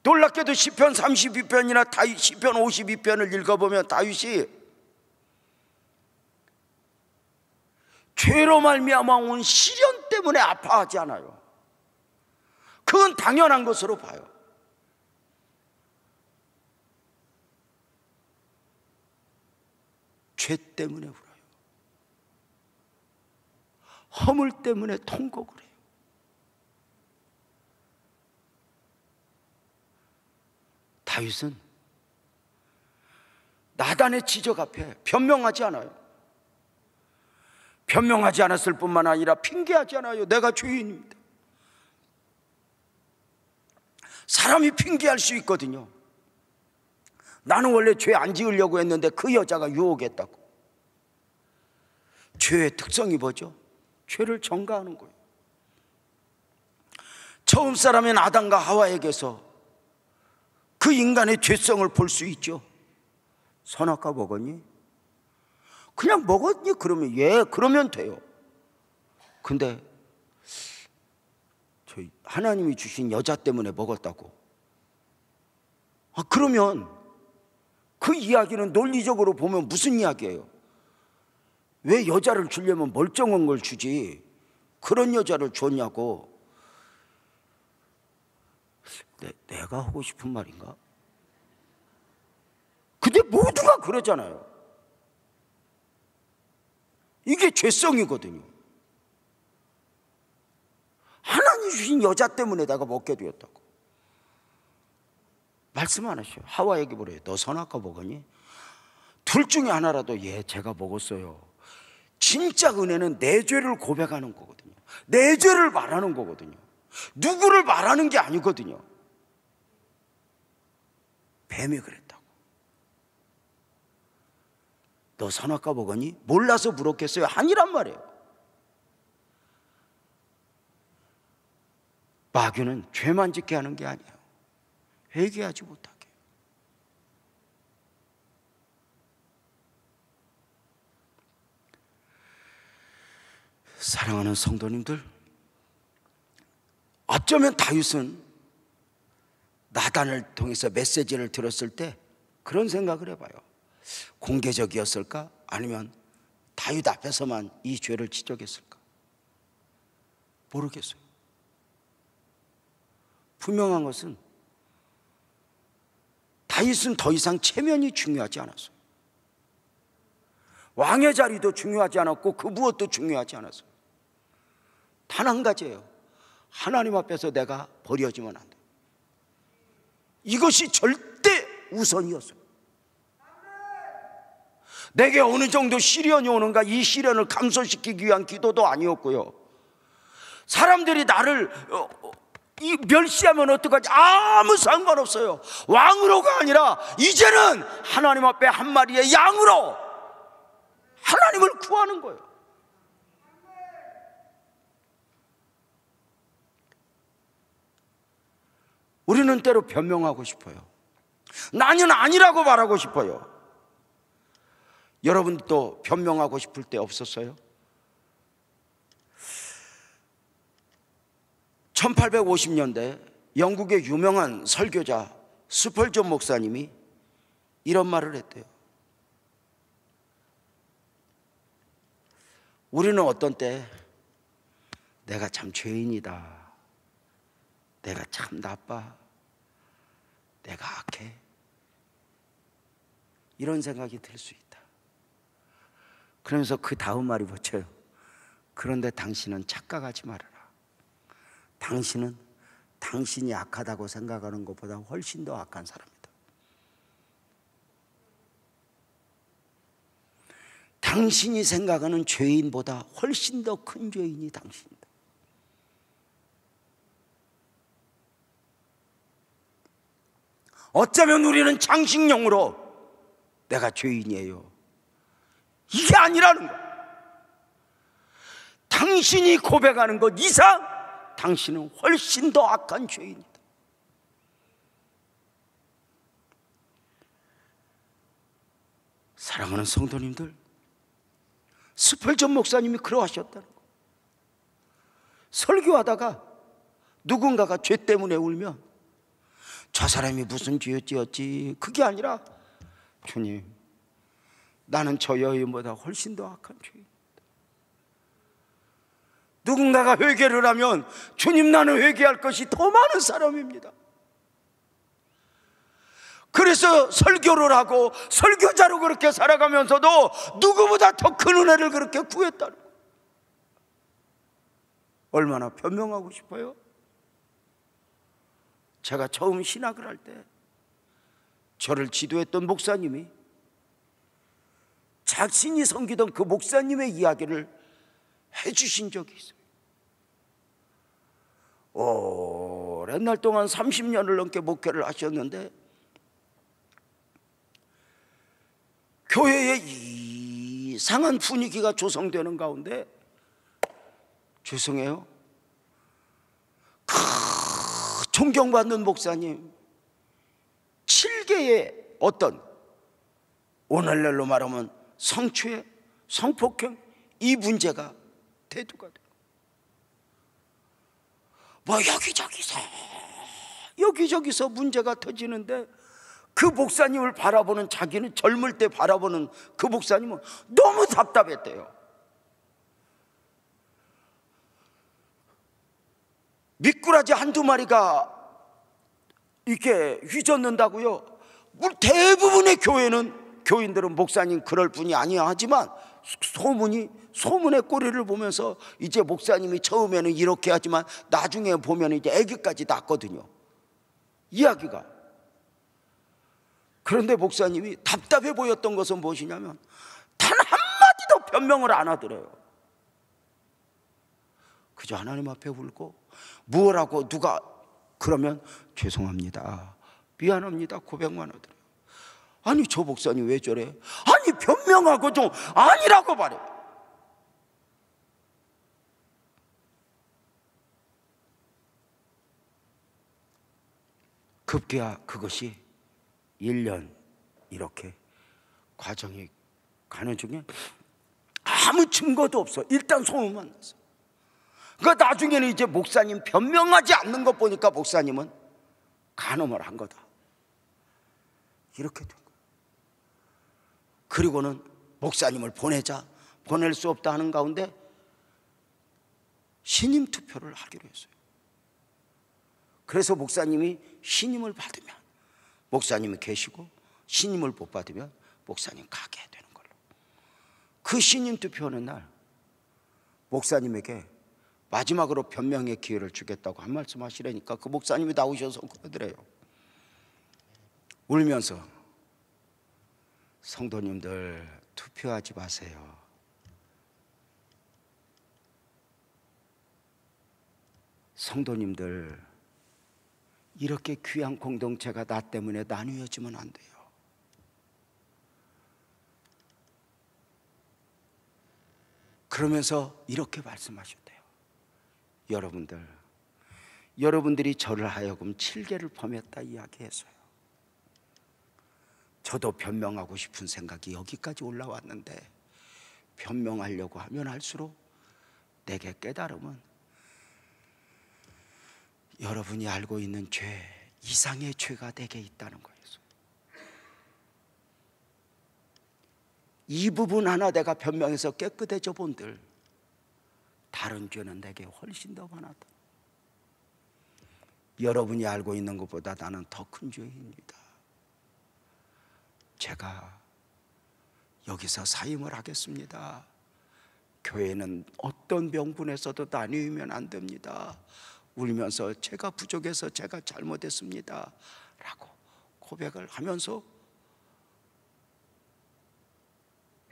놀랍게도 시편 32편이나 시편 52편을 읽어보면 다윗이 죄로 말미암아 온 시련 때문에 아파하지 않아요. 그건 당연한 것으로 봐요. 죄 때문에 울어요. 허물 때문에 통곡을 해요. 다윗은 나단의 지적 앞에 변명하지 않아요. 변명하지 않았을 뿐만 아니라 핑계하지 않아요. 내가 죄인입니다. 사람이 핑계할 수 있거든요. 나는 원래 죄 안 지으려고 했는데 그 여자가 유혹했다고. 죄의 특성이 뭐죠? 죄를 전가하는 거예요. 처음 사람인 아담과 하와에게서 그 인간의 죄성을 볼 수 있죠. 선악과 먹었니? 그냥 먹었니? 그러면 그러면 돼요. 근데 하나님이 주신 여자 때문에 먹었다고. 그러면 그 이야기는 논리적으로 보면 무슨 이야기예요? 왜 여자를 주려면 멀쩡한 걸 주지 그런 여자를 줬냐고. 내가 하고 싶은 말인가? 근데 모두가 그러잖아요. 이게 죄성이거든요. 하나님 주신 여자 때문에 내가 먹게 되었다고. 말씀 안 하셔요. 하와에게 뭐래요? 너 선악과 먹었니? 둘 중에 하나라도 제가 먹었어요. 진짜 은혜는 내 죄를 고백하는 거거든요. 내 죄를 말하는 거거든요. 누구를 말하는 게 아니거든요. 뱀이 그랬다고. 너 선악과 먹었니? 몰라서 물었겠어요? 아니란 말이에요. 마귀는 죄만 짓게 하는 게 아니에요. 회개하지 못하게. 사랑하는 성도님들, 어쩌면 다윗은 나단을 통해서 메시지를 들었을 때 그런 생각을 해봐요. 공개적이었을까? 아니면 다윗 앞에서만 이 죄를 지적했을까? 모르겠어요. 분명한 것은 다윗은 더 이상 체면이 중요하지 않았어요. 왕의 자리도 중요하지 않았고 그 무엇도 중요하지 않았어요. 단 한 가지예요. 하나님 앞에서 내가 버려지면 안 돼. 이것이 절대 우선이었어요. 내게 어느 정도 시련이 오는가, 이 시련을 감소시키기 위한 기도도 아니었고요. 사람들이 나를 멸시하면 어떡하지? 아무 상관없어요. 왕으로가 아니라 이제는 하나님 앞에 한 마리의 양으로 하나님을 구하는 거예요. 우리는 때로 변명하고 싶어요. 나는 아니라고 말하고 싶어요. 여러분도 변명하고 싶을 때 없었어요? 1850년대 영국의 유명한 설교자 스펄전 목사님이 이런 말을 했대요. 우리는 어떤 때 내가 참 죄인이다, 내가 참 나빠, 내가 악해, 이런 생각이 들 수 있다. 그러면서 그 다음 말이 붙여요. 그런데 당신은 착각하지 말아라. 당신은 당신이 악하다고 생각하는 것보다 훨씬 더 악한 사람이다. 당신이 생각하는 죄인보다 훨씬 더 큰 죄인이 당신이다. 어쩌면 우리는 장식용으로 내가 죄인이에요, 이게 아니라는 거야. 당신이 고백하는 것 이상 당신은 훨씬 더 악한 죄인이다. 사랑하는 성도님들, 스펄전 목사님이 그러하셨다는 거. 설교하다가 누군가가 죄 때문에 울면 저 사람이 무슨 죄 지었지, 그게 아니라 주님, 나는 저 여인보다 훨씬 더 악한 죄인. 누군가가 회개를 하면 주님, 나는 회개할 것이 더 많은 사람입니다. 그래서 설교를 하고 설교자로 그렇게 살아가면서도 누구보다 더 큰 은혜를 그렇게 구했다는 거예요. 얼마나 변명하고 싶어요? 제가 처음 신학을 할 때 저를 지도했던 목사님이 자신이 섬기던 그 목사님의 이야기를 해주신 적이 있어요. 오랜 날 동안 30년을 넘게 목회를 하셨는데 교회에 이상한 분위기가 조성되는 가운데, 죄송해요, 존경받는 목사님 7개의 어떤, 오늘날로 말하면 성추행, 성폭행, 이 문제가 대두가 돼요. 뭐 여기저기서 문제가 터지는데 그 목사님을 바라보는, 자기는 젊을 때 바라보는 그 목사님은 너무 답답했대요. 미꾸라지 한두 마리가 이렇게 휘젓는다고요? 대부분의 교인들은 목사님 그럴 분이 아니야 하지만 소문의 꼬리를 보면서 이제 목사님이 처음에는 이렇게 하지만 나중에 보면 이제 애기까지 낳거든요, 이야기가. 그런데 목사님이 답답해 보였던 것은 무엇이냐면 단 한마디도 변명을 안 하더래요. 그저 하나님 앞에 울고 뭐라고 누가 그러면 죄송합니다, 미안합니다 고백만 하더래요. 아니 저 목사님 왜 저래? 아니 변명하고 좀 아니라고 말해. 급기야 그것이 1년 이렇게 과정이 가는 중에 아무 증거도 없어. 일단 소문만 났어. 그러니까 나중에는 이제 목사님 변명하지 않는 것 보니까 목사님은 간음을 한 거다, 이렇게 된 거야. 그리고는 목사님을 보내자, 보낼 수 없다 하는 가운데 신임 투표를 하기로 했어요. 그래서 목사님이 신임을 받으면 목사님이 계시고, 신임을 못 받으면 목사님 가게 되는 걸로. 그 신임 투표하는 날 목사님에게 마지막으로 변명의 기회를 주겠다고 한 말씀 하시라니까 그 목사님이 나오셔서 그러더래요. 울면서 성도님들 투표하지 마세요. 성도님들 이렇게 귀한 공동체가 나 때문에 나뉘어지면 안 돼요. 그러면서 이렇게 말씀하셨대요. 여러분들이 저를 하여금 7계를 범했다 이야기해서요, 저도 변명하고 싶은 생각이 여기까지 올라왔는데, 변명하려고 하면 할수록 내게 깨달음은 여러분이 알고 있는 죄 이상의 죄가 내게 있다는 거예요. 이 부분 하나 내가 변명해서 깨끗해져 본들 다른 죄는 내게 훨씬 더 많았다. 여러분이 알고 있는 것보다 나는 더 큰 죄입니다. 제가 여기서 사임을 하겠습니다. 교회는 어떤 명분에서도 나뉘면 안 됩니다. 울면서 제가 부족해서 제가 잘못했습니다 라고 고백을 하면서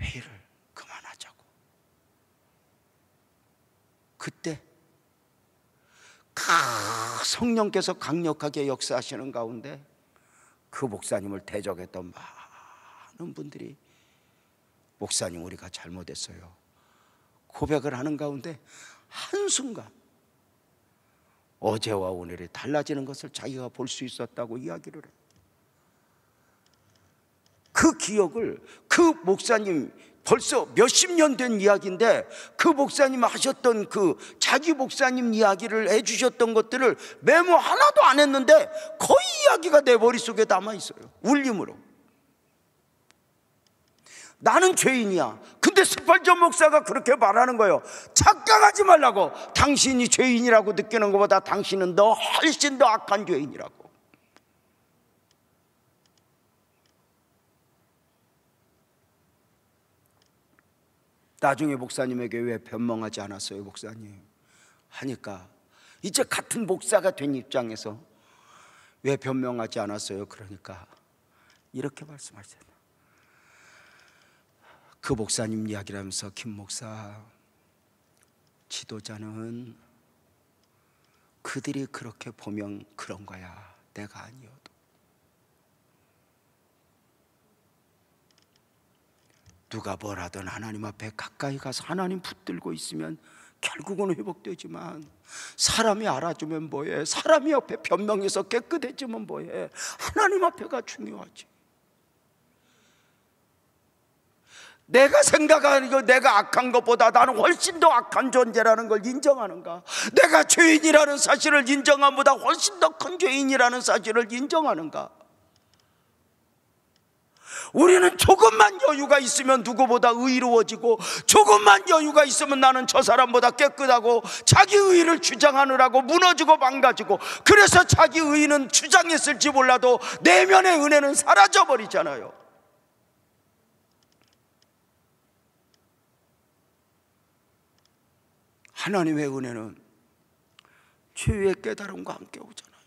회의를 그만하자고. 그때 성령께서 강력하게 역사하시는 가운데 그 목사님을 대적했던 많은 분들이 목사님 우리가 잘못했어요 고백을 하는 가운데 한순간 어제와 오늘이 달라지는 것을 자기가 볼 수 있었다고 이야기를 해요. 그 기억을, 그 목사님 벌써 몇십 년 된 이야기인데 그 목사님 하셨던 그 자기 목사님 이야기를 해주셨던 것들을 메모 하나도 안 했는데 거의 이야기가 내 머릿속에 남아있어요. 울림으로. 나는 죄인이야. 근데 스펄전 목사가 그렇게 말하는 거예요. 착각하지 말라고. 당신이 죄인이라고 느끼는 것보다 당신은 더 훨씬 더 악한 죄인이라고. 나중에 목사님에게 왜 변명하지 않았어요 목사님 하니까 이제 같은 목사가 된 입장에서 왜 변명하지 않았어요? 그러니까 이렇게 말씀하셨어요. 그 목사님 이야기를 하면서 김 목사, 지도자는 그들이 그렇게 보면 그런 거야. 내가 아니어도. 누가 뭐라든 하나님 앞에 가까이 가서 하나님 붙들고 있으면 결국은 회복되지만 사람이 알아주면 뭐해? 사람이 옆에 변명해서 깨끗해지면 뭐해? 하나님 앞에가 중요하지. 내가 생각하는 내가 악한 것보다 나는 훨씬 더 악한 존재라는 걸 인정하는가? 내가 죄인이라는 사실을 인정함보다 훨씬 더 큰 죄인이라는 사실을 인정하는가? 우리는 조금만 여유가 있으면 누구보다 의로워지고 조금만 여유가 있으면 나는 저 사람보다 깨끗하고 자기 의의를 주장하느라고 무너지고 망가지고 그래서 자기 의의는 주장했을지 몰라도 내면의 은혜는 사라져버리잖아요. 하나님의 은혜는 죄의 깨달음과 함께 오잖아요.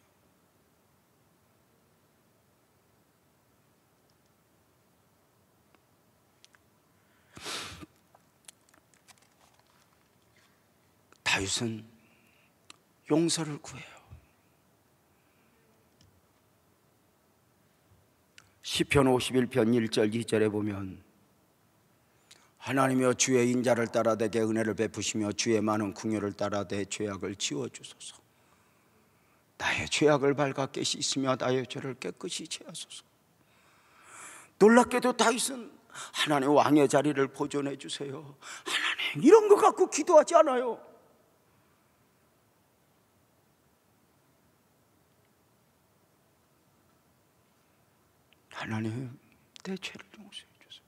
다윗은 용서를 구해요. 시편 51편 1절 2절에 보면 하나님이여 주의 인자를 따라 내게 은혜를 베푸시며 주의 많은 긍휼을 따라 내 죄악을 지워주소서. 나의 죄악을 발갛게 씻으며 나의 죄를 깨끗이 제하소서. 놀랍게도 다윗은 하나님 왕의 자리를 보존해 주세요, 하나님, 이런 거 갖고 기도하지 않아요. 하나님, 내 죄를 용서해 주세요.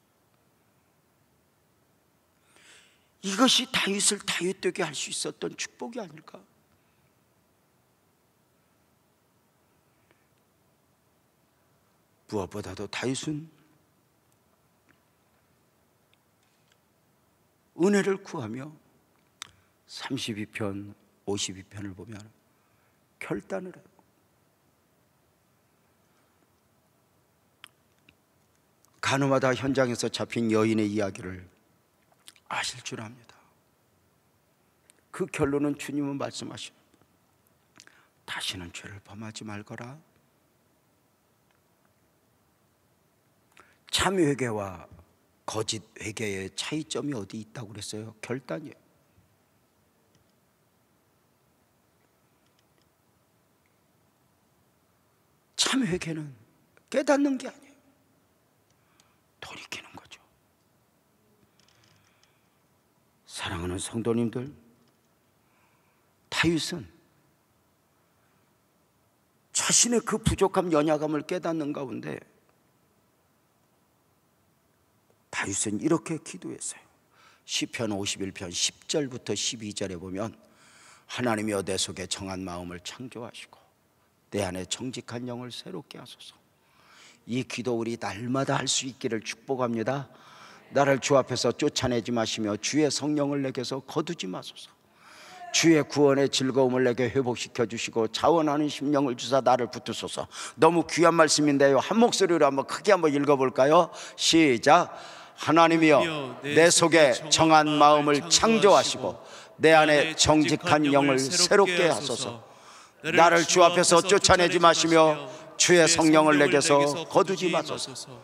이것이 다윗을 다윗되게 할 수 있었던 축복이 아닐까? 무엇보다도 다윗은 은혜를 구하며 32편, 52편을 보면 결단을 해요. 간호마다 현장에서 잡힌 여인의 이야기를 아실 줄 압니다. 그 결론은 주님은 말씀하시오, 다시는 죄를 범하지 말거라. 참 회개와 거짓 회개의 차이점이 어디 있다고 그랬어요? 결단이에요. 참 회개는 깨닫는 게 아니에요, 돌이키는 거죠. 사랑하는 성도님들, 다윗은 자신의 그 부족함, 연약함을 깨닫는 가운데 다윗은 이렇게 기도했어요. 시편 51편 10절부터 12절에 보면, 하나님이여 내 속에 정한 마음을 창조하시고 내 안에 정직한 영을 새롭게 하소서. 이 기도 우리 날마다 할 수 있기를 축복합니다. 나를 주 앞에서 쫓아내지 마시며 주의 성령을 내게서 거두지 마소서. 주의 구원의 즐거움을 내게 회복시켜 주시고 자원하는 심령을 주사 나를 붙드소서. 너무 귀한 말씀인데요, 한 목소리로 한번 크게 한번 읽어볼까요? 시작. 하나님이여 내 속에 정한 마음을 창조하시고 내 안에 정직한 영을 새롭게 하소서. 나를 주 앞에서 쫓아내지 마시며 주의 성령을 내게서 거두지 마소서.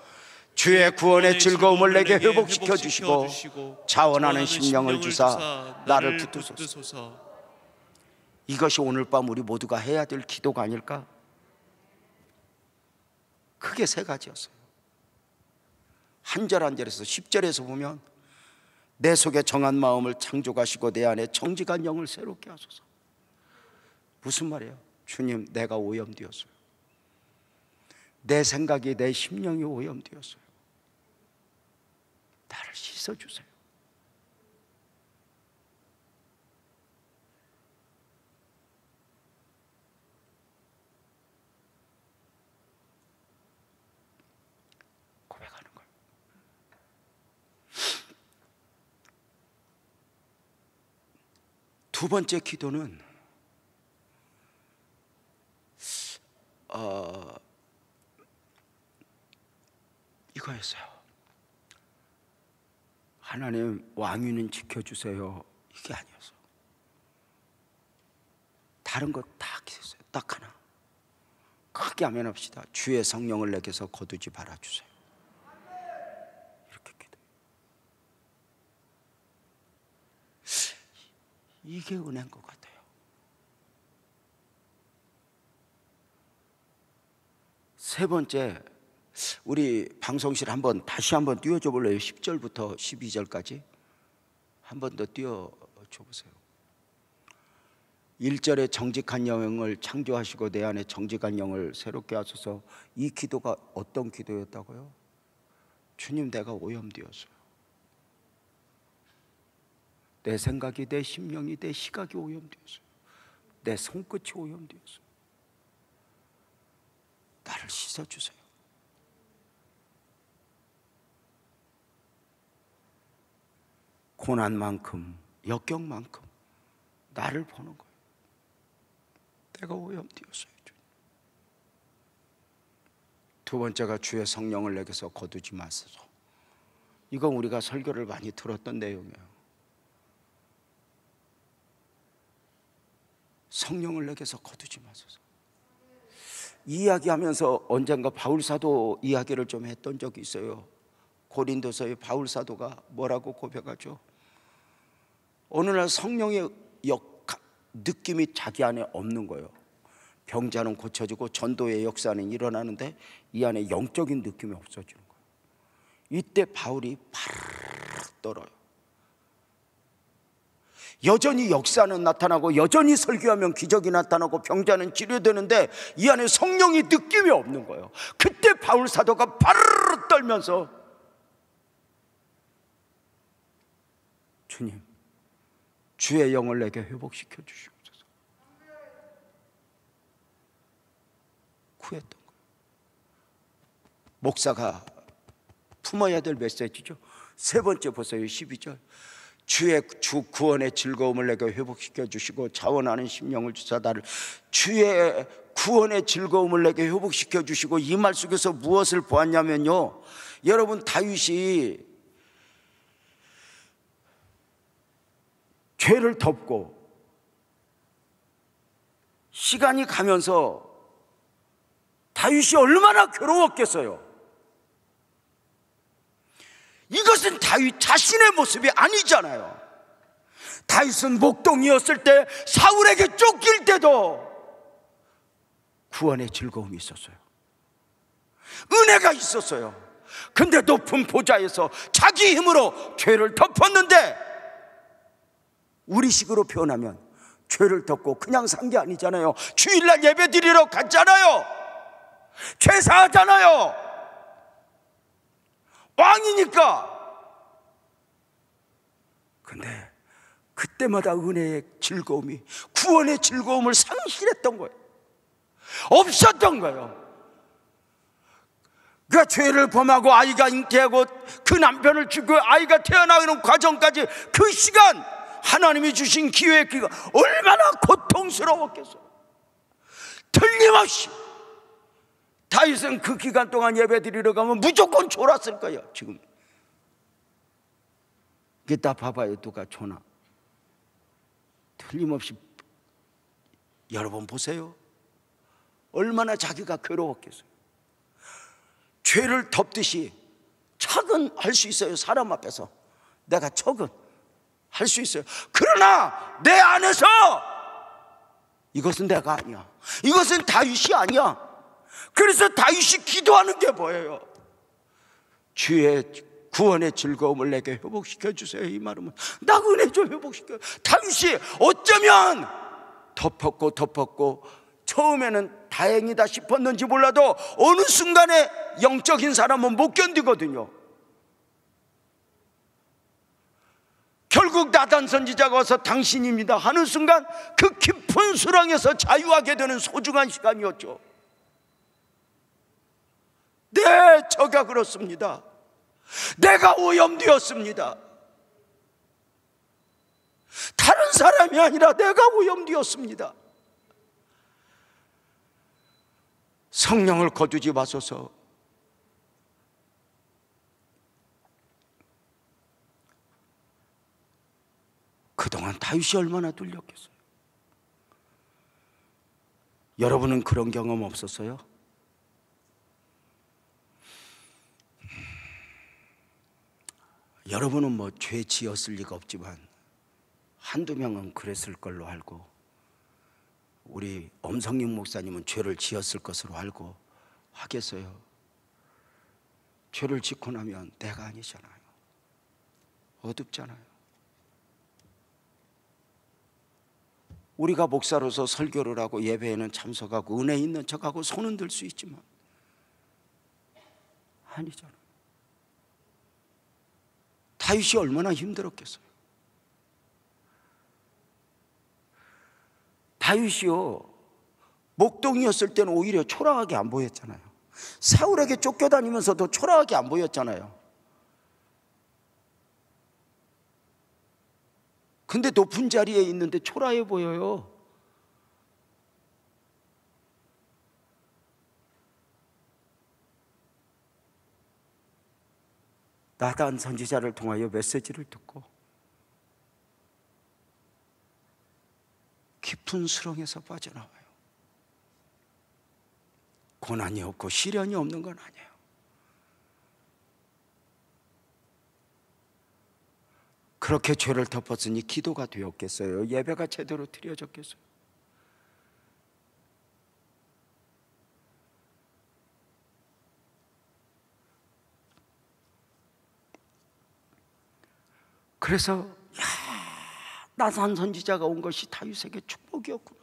주의 구원의 즐거움을 내게 회복시켜 주시고 자원하는 심령을 주사 나를 붙드소서. 이것이 오늘 밤 우리 모두가 해야 될 기도가 아닐까? 크게 세 가지였어요. 한 절 한 절에서 10절에서 보면, 내 속에 정한 마음을 창조하시고 내 안에 정직한 영을 새롭게 하소서. 무슨 말이에요? 주님, 내가 오염되었어요. 내 생각이, 내 심령이 오염되었어요. 나를 씻어주세요. 고백하는 거예요. 두 번째 기도는 이거였어요. 하나님, 왕위는 지켜주세요. 이게 아니었어. 다른 거 다 기도했어요. 딱 하나. 크게 아멘합시다. 주의 성령을 내게서 거두지 말아주세요. 이렇게 기도해요. 이게 은혜인 것 같아요. 세 번째, 우리 방송실 다시 한번 띄워줘 볼래요? 10절부터 12절까지 한 번 더 띄워줘 보세요. 1절에 정직한 영을 창조하시고 내 안에 정직한 영을 새롭게 하소서. 이 기도가 어떤 기도였다고요? 주님, 내가 오염되었어요. 내 생각이, 내 심령이, 내 시각이 오염되었어요. 내 손끝이 오염되었어요. 나를 씻어주세요. 고난만큼, 역경만큼 나를 보는 거예요. 내가 오염되었어요. 두 번째가 주의 성령을 내게서 거두지 마소서. 이건 우리가 설교를 많이 들었던 내용이에요. 성령을 내게서 거두지 마소서. 이 이야기하면서 언젠가 바울사도 이야기를 좀 했던 적이 있어요. 고린도서의 바울사도가 뭐라고 고백하죠? 어느 날 성령의 느낌이 자기 안에 없는 거예요. 병자는 고쳐지고 전도의 역사는 일어나는데 이 안에 영적인 느낌이 없어지는 거예요. 이때 바울이 바르르 떨어요. 여전히 역사는 나타나고 여전히 설교하면 기적이 나타나고 병자는 치료되는데 이 안에 성령이 느낌이 없는 거예요. 그때 바울 사도가 바르르 떨면서 주님, 주의 영을 내게 회복시켜 주시옵소서 구했던 거예요. 목사가 품어야 될 메시지죠. 세 번째 보세요. 12절. 주의 주 구원의 즐거움을 내게 회복시켜 주시고 자원하는 심령을 주사 나를 주의 구원의 즐거움을 내게 회복시켜 주시고, 이 말 속에서 무엇을 보았냐면요, 여러분 다윗이 죄를 덮고 시간이 가면서 다윗이 얼마나 괴로웠겠어요. 이것은 다윗 자신의 모습이 아니잖아요. 다윗은 목동이었을 때, 사울에게 쫓길 때도 구원의 즐거움이 있었어요. 은혜가 있었어요. 근데 높은 보좌에서 자기 힘으로 죄를 덮었는데, 우리식으로 표현하면 죄를 덮고 그냥 산 게 아니잖아요. 주일날 예배 드리러 갔잖아요. 죄사하잖아요. 왕이니까. 근데 그때마다 은혜의 즐거움이, 구원의 즐거움을 상실했던 거예요. 없었던 거예요. 그 죄를 범하고 아이가 잉태하고 그 남편을 죽고 아이가 태어나는 과정까지 그 시간, 하나님이 주신 기회의 기간 얼마나 고통스러웠겠어요. 틀림없이 다윗은 그 기간 동안 예배 드리러 가면 무조건 졸았을 거예요. 지금 이따 봐봐요. 누가 조나. 틀림없이. 여러분 보세요. 얼마나 자기가 괴로웠겠어요. 죄를 덮듯이 척은 할 수 있어요. 사람 앞에서 내가 척은 할 수 있어요. 그러나 내 안에서 이것은 내가 아니야, 이것은 다윗이 아니야. 그래서 다윗이 기도하는 게 뭐예요? 주의 구원의 즐거움을 내게 회복시켜 주세요. 이 말은 나 은혜 좀 회복시켜. 다윗이 어쩌면 덮었고 처음에는 다행이다 싶었는지 몰라도 어느 순간에 영적인 사람은 못 견디거든요. 결국 나단 선지자가 와서 당신입니다 하는 순간 그 깊은 수렁에서 자유하게 되는 소중한 시간이었죠. 네, 저가 그렇습니다. 내가 오염되었습니다. 다른 사람이 아니라 내가 오염되었습니다. 성령을 거두지 마소서. 그동안 다윗이 얼마나 뚫렸겠어요. 여러분은 그런 경험 없었어요? 여러분은 뭐 죄 지었을 리가 없지만 한두 명은 그랬을 걸로 알고, 우리 엄성님 목사님은 죄를 지었을 것으로 알고 하겠어요? 죄를 짓고 나면 내가 아니잖아요. 어둡잖아요. 우리가 목사로서 설교를 하고 예배에는 참석하고 은혜 있는 척하고 손은 들 수 있지만 아니잖아요. 다윗이 얼마나 힘들었겠어요. 다윗이요, 목동이었을 때는 오히려 초라하게 안 보였잖아요. 사울에게 쫓겨다니면서도 초라하게 안 보였잖아요. 근데 높은 자리에 있는데 초라해 보여요. 나단 선지자를 통하여 메시지를 듣고 깊은 수렁에서 빠져나와요. 고난이 없고 시련이 없는 건 아니에요. 그렇게 죄를 덮었으니 기도가 되었겠어요? 예배가 제대로 드려졌겠어요? 그래서 나단 선지자가 온 것이 다윗에게 축복이었구나.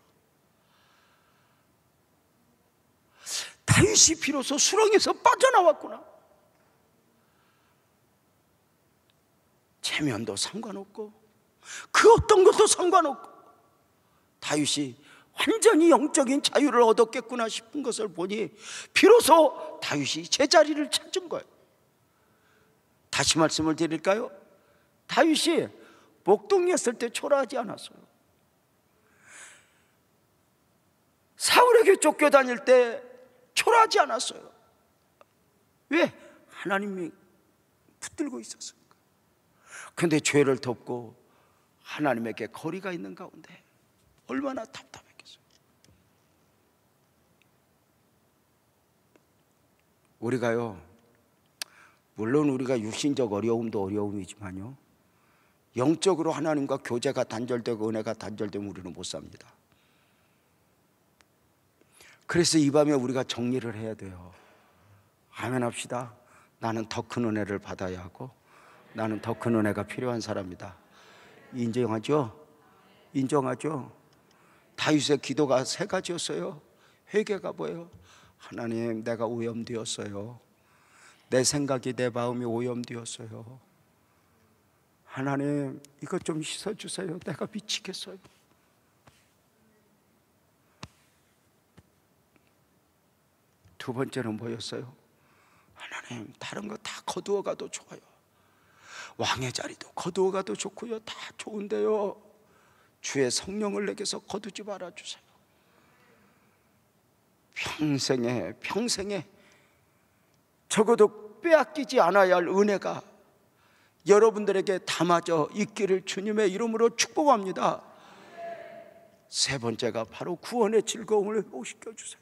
다윗이 비로소 수렁에서 빠져나왔구나. 체면도 상관없고 그 어떤 것도 상관없고 다윗이 완전히 영적인 자유를 얻었겠구나 싶은 것을 보니 비로소 다윗이 제자리를 찾은 거예요. 다시 말씀을 드릴까요? 다윗이 목동이었을 때 초라하지 않았어요. 사울에게 쫓겨다닐 때 초라하지 않았어요. 왜? 하나님이 붙들고 있었으니까. 그런데 죄를 덮고 하나님에게 거리가 있는 가운데 얼마나 답답했겠어요. 우리가요, 물론 우리가 육신적 어려움도 어려움이지만요, 영적으로 하나님과 교제가 단절되고 은혜가 단절되면 우리는 못 삽니다. 그래서 이 밤에 우리가 정리를 해야 돼요. 아멘 합시다. 나는 더 큰 은혜를 받아야 하고 나는 더 큰 은혜가 필요한 사람이다. 인정하죠? 인정하죠? 다윗의 기도가 세 가지였어요. 회개가 뭐예요? 하나님, 내가 오염되었어요. 내 생각이, 내 마음이 오염되었어요. 하나님, 이것 좀 씻어주세요. 내가 미치겠어요. 두 번째는 뭐였어요? 하나님, 다른 거 다 거두어가도 좋아요. 왕의 자리도 거두어가도 좋고요. 다 좋은데요, 주의 성령을 내게서 거두지 말아주세요. 평생에 적어도 빼앗기지 않아야 할 은혜가 여러분들에게 담아져 있기를 주님의 이름으로 축복합니다. 세 번째가 바로 구원의 즐거움을 회복시켜 주세요.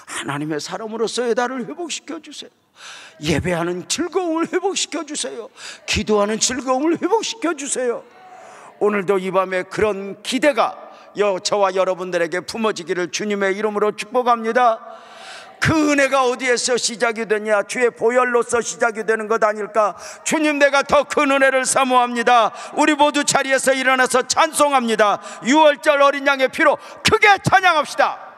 하나님의 사람으로서의 나를 회복시켜 주세요. 예배하는 즐거움을 회복시켜 주세요. 기도하는 즐거움을 회복시켜 주세요. 오늘도 이 밤에 그런 기대가 저와 여러분들에게 품어지기를 주님의 이름으로 축복합니다. 그 은혜가 어디에서 시작이 되냐? 주의 보혈로서 시작이 되는 것 아닐까? 주님, 내가 더 큰 은혜를 사모합니다. 우리 모두 자리에서 일어나서 찬송합니다. 6월절 어린 양의 피로 크게 찬양합시다.